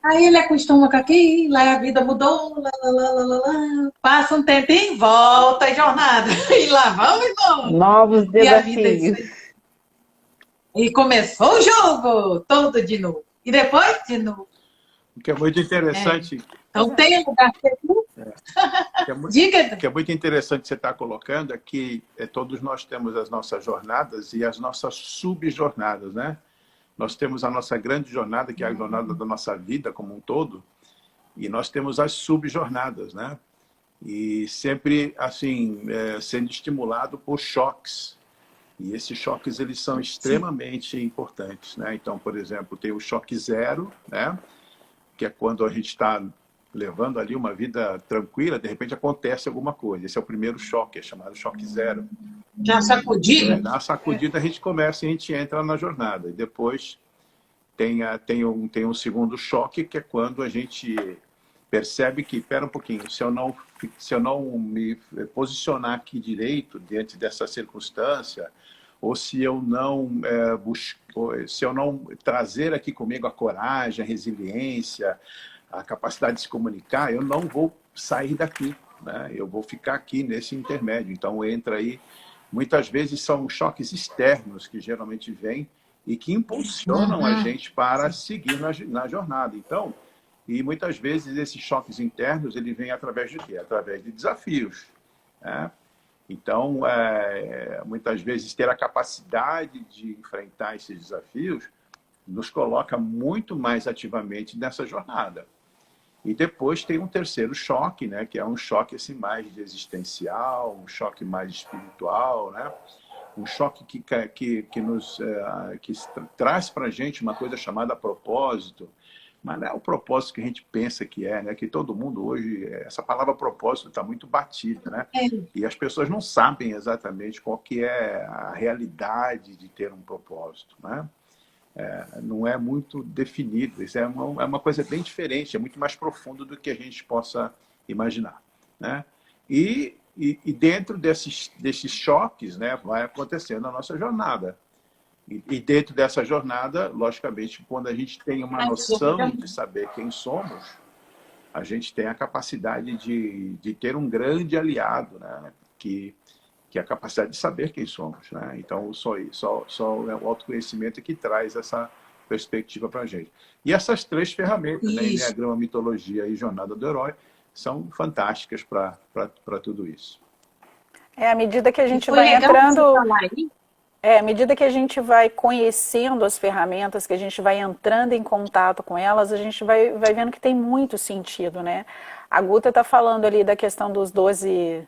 Aí ele acostuma com aquilo, lá a vida mudou, passa um tempinho, volta a jornada. E lá vamos embora. Novos E a vida é desafios. isso aí. E começou o jogo, todo de novo. E depois, de novo. O que é muito interessante. Então tem lugar seguro. O que é muito interessante que você está colocando é que todos nós temos as nossas jornadas e as nossas subjornadas, né? Nós temos a nossa grande jornada, que é a jornada da nossa vida como um todo, e nós temos as subjornadas, né? E sempre, assim, sendo estimulado por choques. E esses choques, eles são extremamente importantes, né? Então, por exemplo, tem o choque zero, né? Que é quando a gente está levando ali uma vida tranquila, de repente acontece alguma coisa. Esse é o primeiro choque, é chamado choque zero. Já sacudiu? Na sacudida a gente começa e a gente entra na jornada. E depois tem um segundo choque, que é quando a gente percebe que, espera um pouquinho, se eu não me posicionar aqui direito diante dessa circunstância, ou se eu não se eu não trazer aqui comigo a coragem, a resiliência, a capacidade de se comunicar, eu não vou sair daqui, né? Eu vou ficar aqui nesse intermédio. Então entra aí, muitas vezes são choques externos que geralmente vêm e que impulsionam a gente para seguir na jornada. Então, e muitas vezes esses choques internos, ele vem através de quê? Através de desafios, né? Então, muitas vezes ter a capacidade de enfrentar esses desafios nos coloca muito mais ativamente nessa jornada. E depois tem um terceiro choque, né, que é um choque assim, mais existencial, um choque mais espiritual, né? Um choque que traz para a gente uma coisa chamada propósito, mas não é o propósito que a gente pensa que é, né? Que todo mundo hoje, essa palavra propósito está muito batida, né? E as pessoas não sabem exatamente qual que é a realidade de ter um propósito, né? Não é muito definido, isso é uma coisa bem diferente, é muito mais profundo do que a gente possa imaginar, né? E dentro desses choques, né, vai acontecendo a nossa jornada. E dentro dessa jornada, logicamente, quando a gente tem uma noção de saber quem somos, a gente tem a capacidade de ter um grande aliado, né? Que é a capacidade de saber quem somos, né? Então, só o autoconhecimento que traz essa perspectiva para a gente. E essas três ferramentas, né? Enneagrama, mitologia e jornada do herói, são fantásticas para tudo isso. À medida que a gente vai entrando... À medida que a gente vai conhecendo as ferramentas, que a gente vai entrando em contato com elas, a gente vai vendo que tem muito sentido, né? A Guta está falando ali da questão dos 12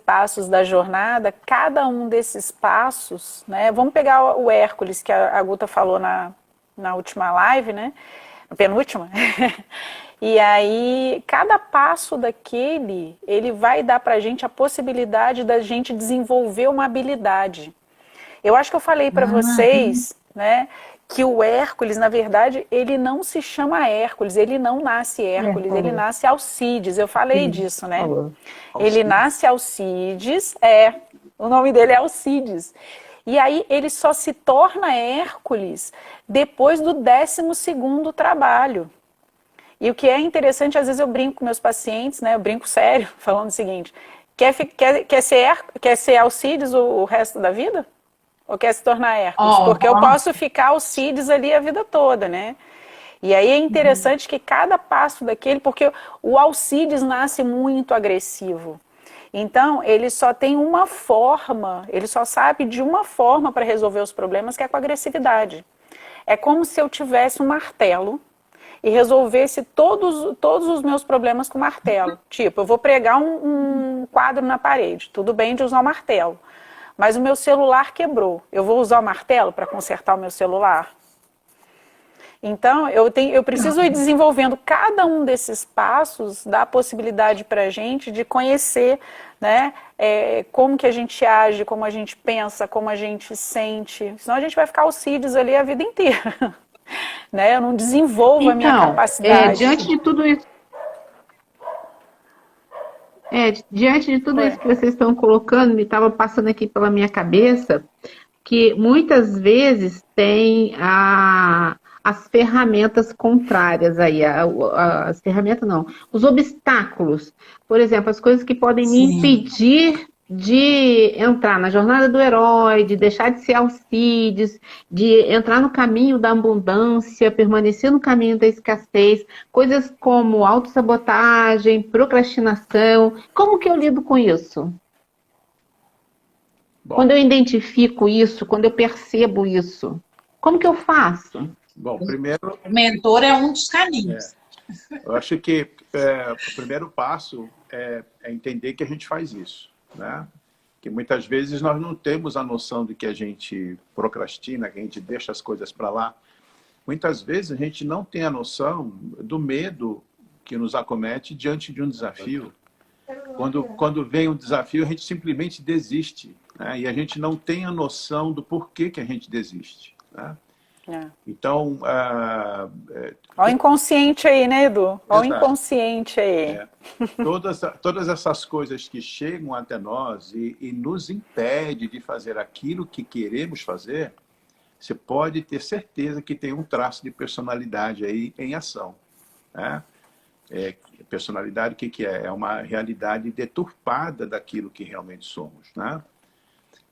passos da jornada. Cada um desses passos, né? Vamos pegar o Hércules, que a Guta falou na última live, né? Na penúltima. E aí, cada passo daquele, ele vai dar para a gente a possibilidade da gente desenvolver uma habilidade. Eu acho que eu falei para vocês, né, que o Hércules, na verdade, ele não se chama Hércules, ele não nasce Hércules, ele nasce Alcides. Eu falei disso, né? Ele nasce Alcides, o nome dele é Alcides. E aí ele só se torna Hércules depois do 12º trabalho. E o que é interessante, às vezes eu brinco com meus pacientes, né? Eu brinco sério, falando o seguinte: quer ser Alcides o resto da vida? Ou quer se tornar Hércules? Porque eu posso ficar Alcides ali a vida toda, né? E aí é interessante que cada passo daquele, porque o Alcides nasce muito agressivo. Então, ele só tem uma forma, ele só sabe de uma forma para resolver os problemas, que é com agressividade. É como se eu tivesse um martelo e resolvesse todos os meus problemas com martelo. Tipo, eu vou pregar um quadro na parede, tudo bem de usar o martelo. Mas o meu celular quebrou. Eu vou usar o martelo para consertar o meu celular? Então, eu preciso ir desenvolvendo cada um desses passos, dá a possibilidade para a gente de conhecer, né, como que a gente age, como a gente pensa, como a gente sente. Senão a gente vai ficar Alcides ali a vida inteira. Né? Eu não desenvolvo a minha capacidade. Diante de tudo isso, diante de tudo isso que vocês estão colocando, me estava passando aqui pela minha cabeça que muitas vezes tem as ferramentas contrárias aí, as ferramentas não, os obstáculos. Por exemplo, as coisas que podem me impedir de entrar na jornada do herói, de deixar de ser Alcides, de entrar no caminho da abundância, permanecer no caminho da escassez, coisas como autossabotagem, procrastinação. Como que eu lido com isso? Bom, quando eu identifico isso, quando eu percebo isso, como que eu faço? Bom, primeiro... O mentor é um dos caminhos. Eu acho que o primeiro passo é entender que a gente faz isso, né? Que muitas vezes nós não temos a noção de que a gente procrastina, que a gente deixa as coisas para lá. Muitas vezes a gente não tem a noção do medo que nos acomete diante de um desafio. Quando vem um desafio, a gente simplesmente desiste, né? E a gente não tem a noção do porquê que a gente desiste, né? Então... Olha o inconsciente aí, né, Edu? Olha o inconsciente aí. Todas essas coisas que chegam até nós e nos impede de fazer aquilo que queremos fazer, você pode ter certeza que tem um traço de personalidade aí em ação, né? Personalidade, o que é? É uma realidade deturpada daquilo que realmente somos, né?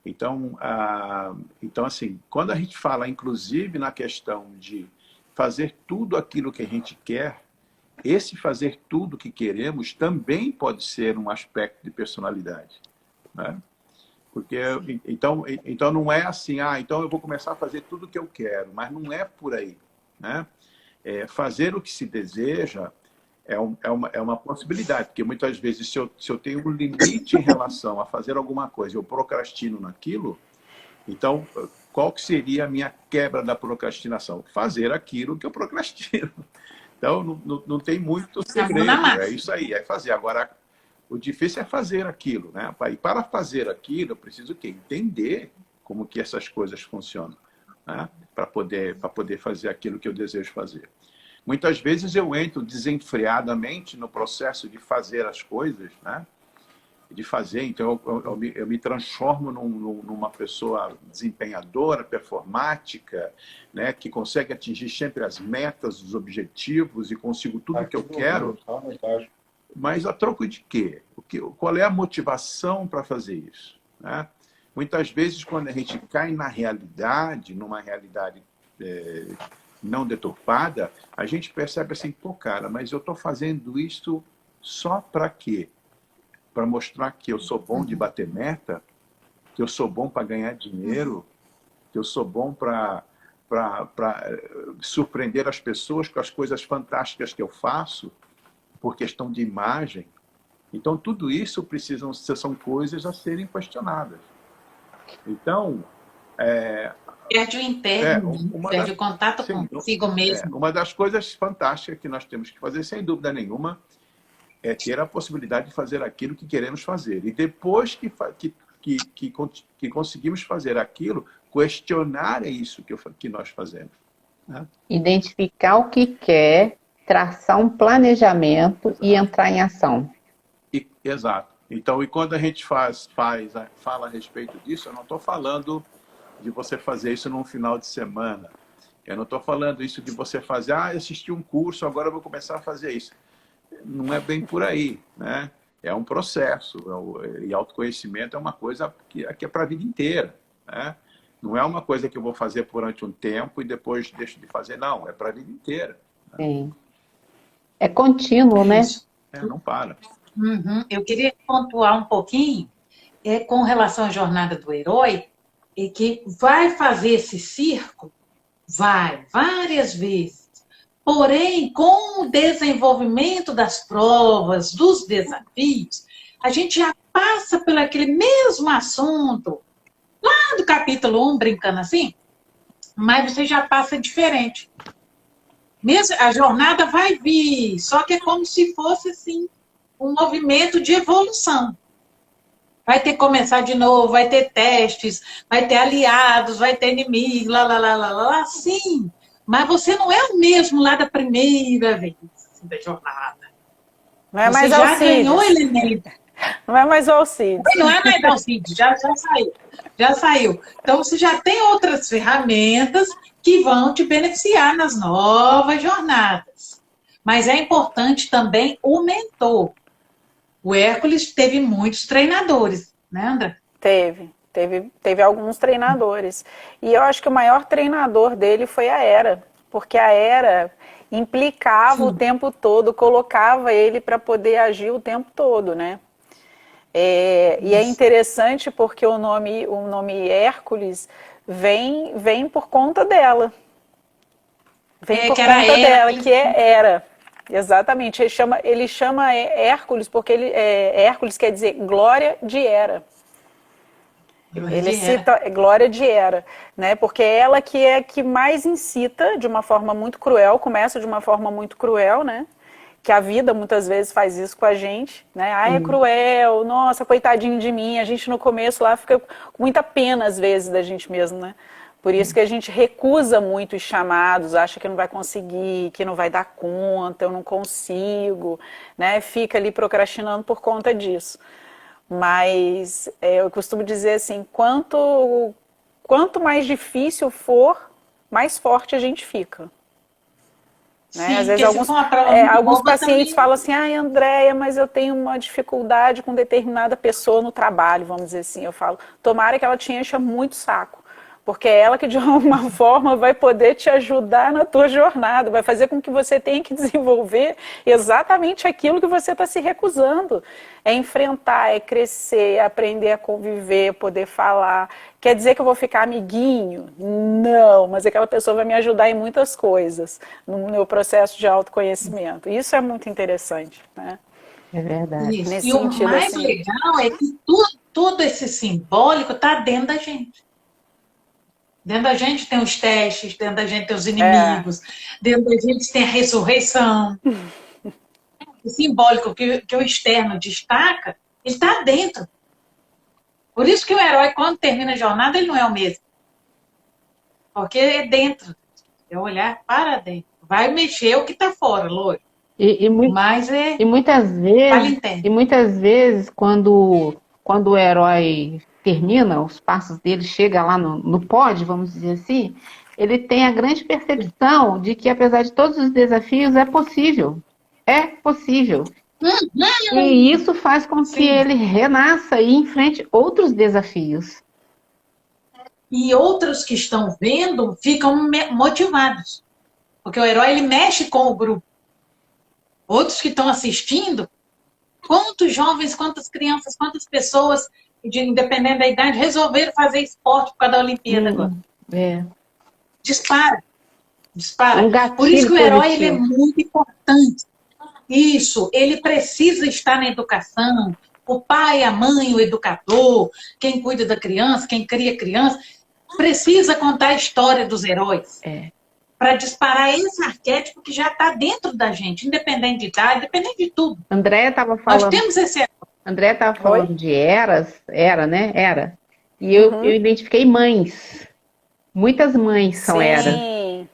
Então, assim, quando a gente fala, inclusive, na questão de fazer tudo aquilo que a gente quer, esse fazer tudo que queremos também pode ser um aspecto de personalidade, né? Porque, então não é assim, então eu vou começar a fazer tudo o que eu quero, mas não é por aí, né? Fazer o que se deseja é uma possibilidade, porque muitas vezes se eu tenho um limite em relação a fazer alguma coisa, eu procrastino naquilo, então qual que seria a minha quebra da procrastinação? Fazer aquilo que eu procrastino. Então não tem muito segredo, é isso aí, é fazer. Agora, o difícil é fazer aquilo, né? E para fazer aquilo, eu preciso o quê? Entender como que essas coisas funcionam, né? Para poder fazer aquilo que eu desejo fazer. Muitas vezes eu entro desenfreadamente no processo de fazer as coisas, né? De fazer, então eu me transformo numa pessoa desempenhadora, performática, né? Que consegue atingir sempre as metas, os objetivos e consigo tudo o que eu quero. Mas a troco de quê? Qual é a motivação para fazer isso, né? Muitas vezes, quando a gente cai na realidade, numa realidade não deturpada, a gente percebe assim, pô, cara, mas eu estou fazendo isso só para quê? Para mostrar que eu sou bom de bater meta? que eu sou bom para ganhar dinheiro, que eu sou bom para surpreender as pessoas com as coisas fantásticas que eu faço, por questão de imagem. Então, tudo isso são coisas a serem questionadas. Então, perde o interno, perde o contato consigo mesmo. Uma das coisas fantásticas que nós temos que fazer, sem dúvida nenhuma, é ter a possibilidade de fazer aquilo que queremos fazer. E depois que conseguimos fazer aquilo, questionar isso que nós fazemos. Né? Identificar o que quer, traçar um planejamento e entrar em ação. Exato. Então, e quando a gente fala a respeito disso, eu não estou falando de você fazer isso num final de semana. Eu não estou falando isso de você fazer, assisti um curso, agora eu vou começar a fazer isso. Não é bem por aí, né? É um processo. E autoconhecimento é uma coisa que é para a vida inteira, né? Não é uma coisa que eu vou fazer durante um tempo e depois deixo de fazer. Não, é para a vida inteira. Né? Sim. É contínuo, né? Não para. Uhum. Eu queria pontuar um pouquinho com relação à jornada do herói, e que vai fazer esse circo, várias vezes. Porém, com o desenvolvimento das provas, dos desafios, a gente já passa por aquele mesmo assunto, lá do capítulo 1, brincando assim, mas você já passa diferente. Mesmo, a jornada vai vir, só que é como se fosse assim, um movimento de evolução. Vai ter que começar de novo, vai ter testes, vai ter aliados, vai ter inimigos, sim. Mas você não é o mesmo lá da primeira vez da jornada. Não é você mais já ganhou elementos. Não é mais o Alcides. Não é mais o Alcides, já saiu. Já saiu. Então você já tem outras ferramentas que vão te beneficiar nas novas jornadas. Mas é importante também o mentor. O Hércules teve muitos treinadores, né, André? Teve alguns treinadores. E eu acho que o maior treinador dele foi a Hera, porque a Hera implicava o tempo todo, colocava ele para poder agir o tempo todo, né? E é interessante porque o nome Hércules vem por conta dela. Vem por conta dela, que é Hera. Exatamente, ele chama Hércules porque Hércules quer dizer glória de Hera. Ele cita glória de Hera, né? Porque é ela que mais incita de uma forma muito cruel, começa de uma forma muito cruel, né? Que a vida muitas vezes faz isso com a gente, né? É cruel, nossa, coitadinho de mim. A gente no começo lá fica com muita pena às vezes da gente mesmo, né? Por isso que a gente recusa muito os chamados, acha que não vai conseguir, que não vai dar conta, eu não consigo, né? Fica ali procrastinando por conta disso. Mas eu costumo dizer assim, quanto mais difícil for, mais forte a gente fica. Né? Sim, às vezes alguns pacientes falam assim, Andréia, mas eu tenho uma dificuldade com determinada pessoa no trabalho, vamos dizer assim. Eu falo, tomara que ela te encha muito saco. Porque é ela que, de alguma forma, vai poder te ajudar na tua jornada, vai fazer com que você tenha que desenvolver exatamente aquilo que você está se recusando. É enfrentar, é crescer, é aprender a conviver, poder falar. Quer dizer que eu vou ficar amiguinho? Não, mas aquela pessoa vai me ajudar em muitas coisas, no meu processo de autoconhecimento. Isso é muito interessante, né? É verdade. Nesse sentido, o mais legal é que tudo esse simbólico está dentro da gente. Dentro da gente tem os testes, dentro da gente tem os inimigos, dentro da gente tem a ressurreição. O simbólico que o externo destaca, ele está dentro. Por isso que o herói, quando termina a jornada, ele não é o mesmo. Porque é dentro. É olhar para dentro. Vai mexer o que está fora, lógico. Mas e muitas vezes, quando o herói termina os passos dele, chega lá no pódio, vamos dizer assim, ele tem a grande percepção de que, apesar de todos os desafios, é possível. É possível. E isso faz com que ele renasça e enfrente outros desafios. E outros que estão vendo ficam motivados. Porque o herói, ele mexe com o grupo. Outros que estão assistindo, quantos jovens, quantas crianças, quantas pessoas independente da idade, resolveram fazer esporte por causa da Olimpíada agora. É. Dispara. Um Por isso que o gatilho herói ele é positivo. muito importante. Isso, ele precisa estar na educação. O pai, a mãe, o educador, quem cuida da criança, quem cria criança, precisa contar a história dos heróis. É. Para disparar esse arquétipo que já está dentro da gente, independente de idade, independente de tudo. André estava Nós falando, temos esse... André estava Oi? falando de eras, né? Era. E eu identifiquei mães. Muitas mães são eras. Sim.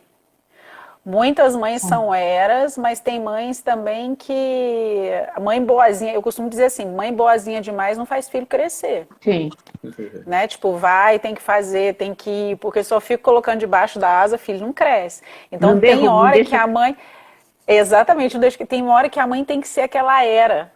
Muitas mães são eras, mas tem mães também que... A mãe boazinha, eu costumo dizer assim, mãe boazinha demais não faz filho crescer. Sim. Né? Tipo, vai, tem que fazer, tem que ir, porque só fico colocando debaixo da asa, filho não cresce. Então Não tem derruba, não hora deixa- que a mãe... Exatamente, tem uma hora que a mãe tem que ser aquela era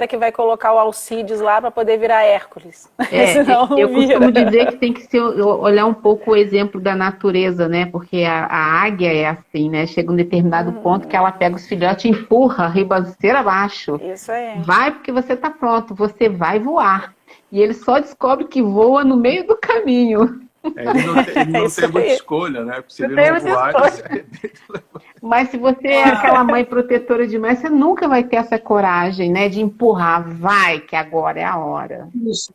que vai colocar o Alcides lá para poder virar Hércules. Senão não Eu vira. costumo dizer que tem que ser, olhar um pouco o exemplo da natureza, né? Porque a águia é assim, né? Chega um determinado ponto que ela pega os filhotes e empurra, ribanceira abaixo. Isso aí. Vai porque você está pronto, você vai voar. E ele só descobre que voa no meio do caminho. Ele não tem Isso muita aí. escolha, né? Porque se Não ele tem não muita voar, escolha. Mas se você é aquela mãe protetora demais, você nunca vai ter essa coragem, né? De empurrar, vai, que agora é a hora. Isso.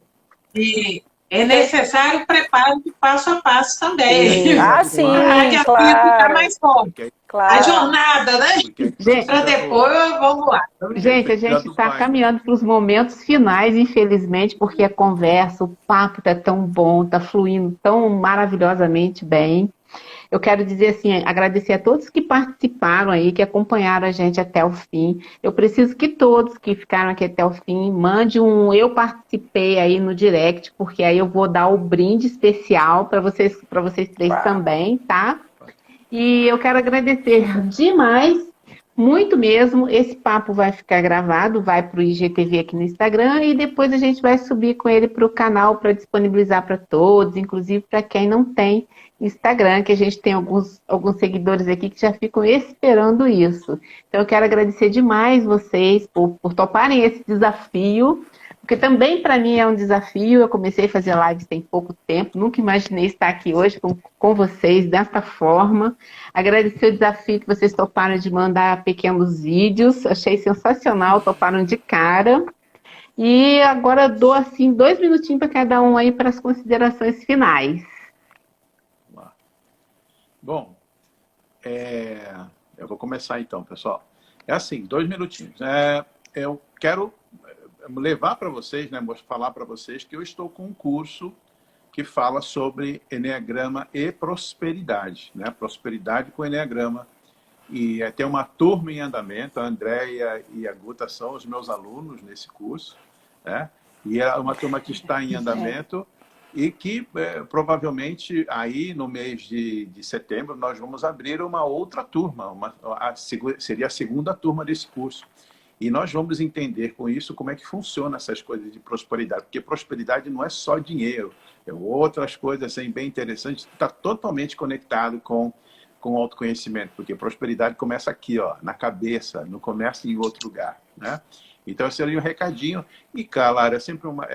E é necessário o preparo de passo a passo também. Ah, sim, Para que a filha ficar claro. mais forte. A Claro. jornada, né? Gente, Para depois, vamos lá. Gente, a gente está caminhando para os momentos finais, infelizmente, porque a conversa, o papo está tão bom, está fluindo tão maravilhosamente bem. Eu quero dizer assim, agradecer a todos que participaram aí, que acompanharam a gente até o fim. Eu preciso que todos que ficaram aqui até o fim mandem um eu participei aí no direct, porque aí eu vou dar o brinde especial para vocês três também, tá? E eu quero agradecer demais, muito mesmo. Esse papo vai ficar gravado, vai para o IGTV aqui no Instagram e depois a gente vai subir com ele para o canal para disponibilizar para todos, inclusive para quem não tem Instagram, que a gente tem alguns seguidores aqui que já ficam esperando isso. Então eu quero agradecer demais vocês por toparem esse desafio, porque também para mim é um desafio. Eu comecei a fazer lives tem pouco tempo, nunca imaginei estar aqui hoje com vocês dessa forma. Agradecer o desafio que vocês toparam de mandar pequenos vídeos, achei sensacional, toparam de cara. E agora dou assim 2 minutinhos para cada um aí para as considerações finais. Bom, eu vou começar então, pessoal. É assim, 2 minutinhos. Eu quero levar para vocês, né, falar para vocês que eu estou com um curso que fala sobre Eneagrama e prosperidade, né? Prosperidade com Eneagrama. E tem uma turma em andamento, a Andréia e a Guta são os meus alunos nesse curso, né? E é uma turma que está em andamento e que provavelmente aí no mês de setembro nós vamos abrir uma outra turma, seria a segunda turma desse curso. E nós vamos entender com isso como é que funciona essas coisas de prosperidade, porque prosperidade não é só dinheiro, é outras coisas assim, bem interessantes, está totalmente conectado com o autoconhecimento, porque prosperidade começa aqui, ó, na cabeça, não começa em outro lugar, né? Então, esse ali é um recadinho. E, claro, é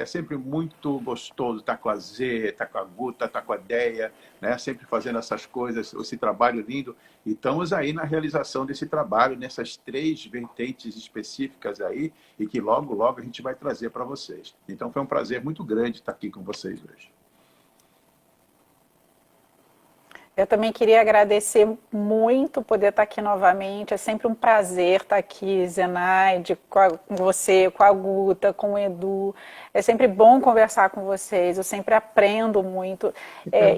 sempre muito gostoso estar com a Z, estar com a Guta, estar com a Deia, né? Sempre fazendo essas coisas, esse trabalho lindo. E estamos aí na realização desse trabalho, nessas 3 vertentes específicas aí, e que logo, logo a gente vai trazer para vocês. Então, foi um prazer muito grande estar aqui com vocês hoje. Eu também queria agradecer muito poder estar aqui novamente. É sempre um prazer estar aqui, Zenaide, com você, com a Guta, com o Edu. É sempre bom conversar com vocês, eu sempre aprendo muito.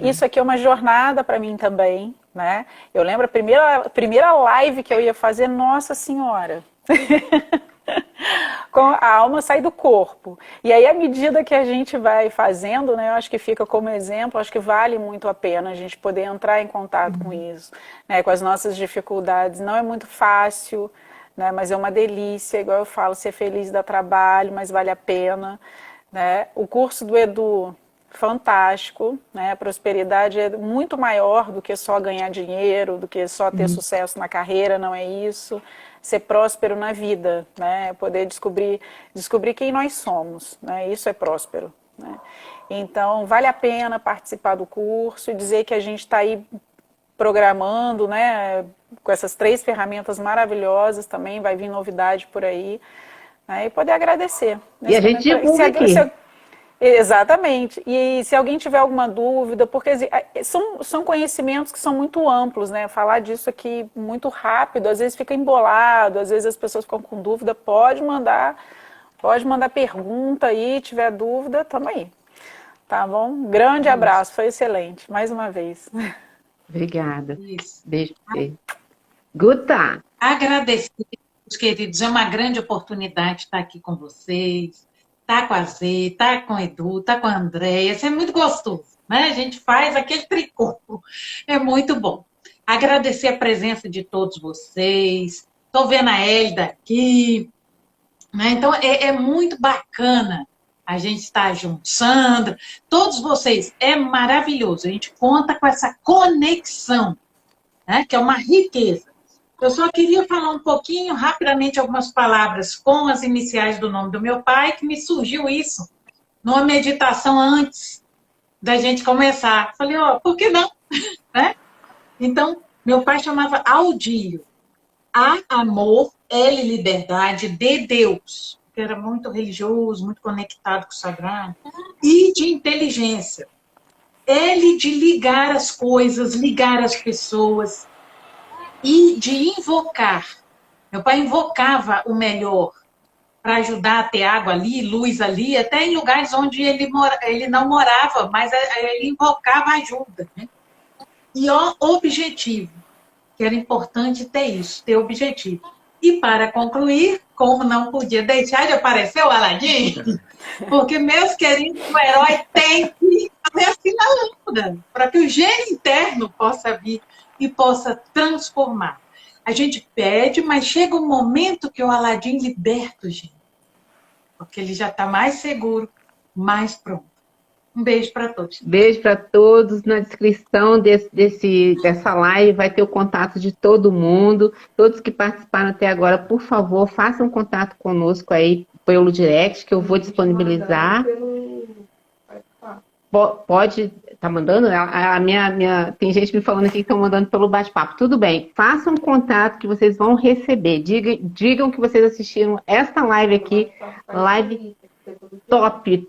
Isso aqui é uma jornada para mim também, né? Eu lembro a primeira live que eu ia fazer, Nossa Senhora! A alma sai do corpo. E aí, à medida que a gente vai fazendo, né, eu acho que fica como exemplo, acho que vale muito a pena a gente poder entrar em contato com isso, né, com as nossas dificuldades. Não é muito fácil, né, mas é uma delícia, igual eu falo, ser feliz dá trabalho, mas vale a pena, né? O curso do Edu, fantástico, né? A prosperidade é muito maior do que só ganhar dinheiro, do que só ter sucesso na carreira, não é isso. Ser próspero na vida, né? Poder descobrir quem nós somos, né? Isso é próspero. né? Então, vale a pena participar do curso e dizer que a gente está aí programando, né, com essas 3 ferramentas maravilhosas também, vai vir novidade por aí, né, e poder agradecer. E a gente divulga aqui. Exatamente. E se alguém tiver alguma dúvida, porque são conhecimentos que são muito amplos, né? Falar disso aqui muito rápido, às vezes fica embolado, às vezes as pessoas ficam com dúvida, pode mandar pergunta aí, tiver dúvida, tamo aí. Tá bom? Grande abraço, foi excelente, mais uma vez. Obrigada. Isso. Beijo. Beijo. Guta! Agradecer, meus queridos, é uma grande oportunidade estar aqui com vocês, estar com a Zê, estar com o Edu, estar com a Andréia, isso é muito gostoso, né? A gente faz aquele tricô, é muito bom. Agradecer a presença de todos vocês, estou vendo a Hélida aqui, né? Então é muito bacana a gente estar junto. Sandra, todos vocês, é maravilhoso, a gente conta com essa conexão, né? Que é uma riqueza. Eu só queria falar um pouquinho, rapidamente, algumas palavras com as iniciais do nome do meu pai, que me surgiu isso numa meditação antes da gente começar. Falei, por que não? Né? Então, meu pai chamava Aldílio. A, amor, L, liberdade, D, Deus. Que era muito religioso, muito conectado com o sagrado. I, de inteligência. L, de ligar as coisas, ligar as pessoas. E de invocar. Meu pai invocava o melhor para ajudar a ter água ali, luz ali, até em lugares onde ele não morava, mas ele invocava ajuda. Né? E objetivo, que era importante ter isso, ter objetivo. E para concluir, como não podia deixar de aparecer o Aladim, porque, meus queridos, o herói tem que fazer assim na lâmpada, para que o gênio interno possa vir e possa transformar. A gente pede, mas chega um momento que o Aladim liberta o gênio. Porque ele já está mais seguro, mais pronto. Um beijo para todos. Beijo para todos. Na descrição dessa live vai ter o contato de todo mundo. Todos que participaram até agora, por favor, façam contato conosco aí pelo direct, que eu vou disponibilizar. Pode, tá mandando? Tem gente me falando aqui que estão mandando pelo bate-papo. Tudo bem, façam contato que vocês vão receber. Digam que vocês assistiram esta live aqui, live top.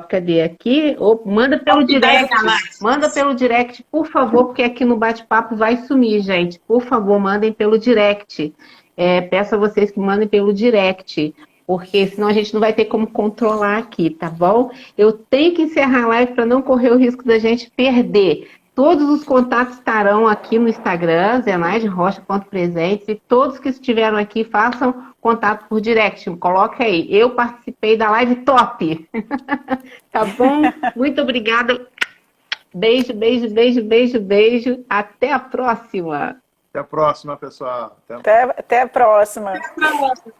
Cadê aqui? Manda pelo direct. Manda pelo direct, por favor, porque aqui no bate-papo vai sumir, gente. Por favor, mandem pelo direct. Peço a vocês que mandem pelo direct. Porque senão a gente não vai ter como controlar aqui, tá bom? Eu tenho que encerrar a live para não correr o risco da gente perder. Todos os contatos estarão aqui no Instagram, zenaide.rocha.presentes, e todos que estiveram aqui façam contato por direct. Coloca aí, eu participei da live top. Tá bom? Muito obrigada. Beijo. Até a próxima. Até a próxima, pessoal. Até a próxima. Até a próxima.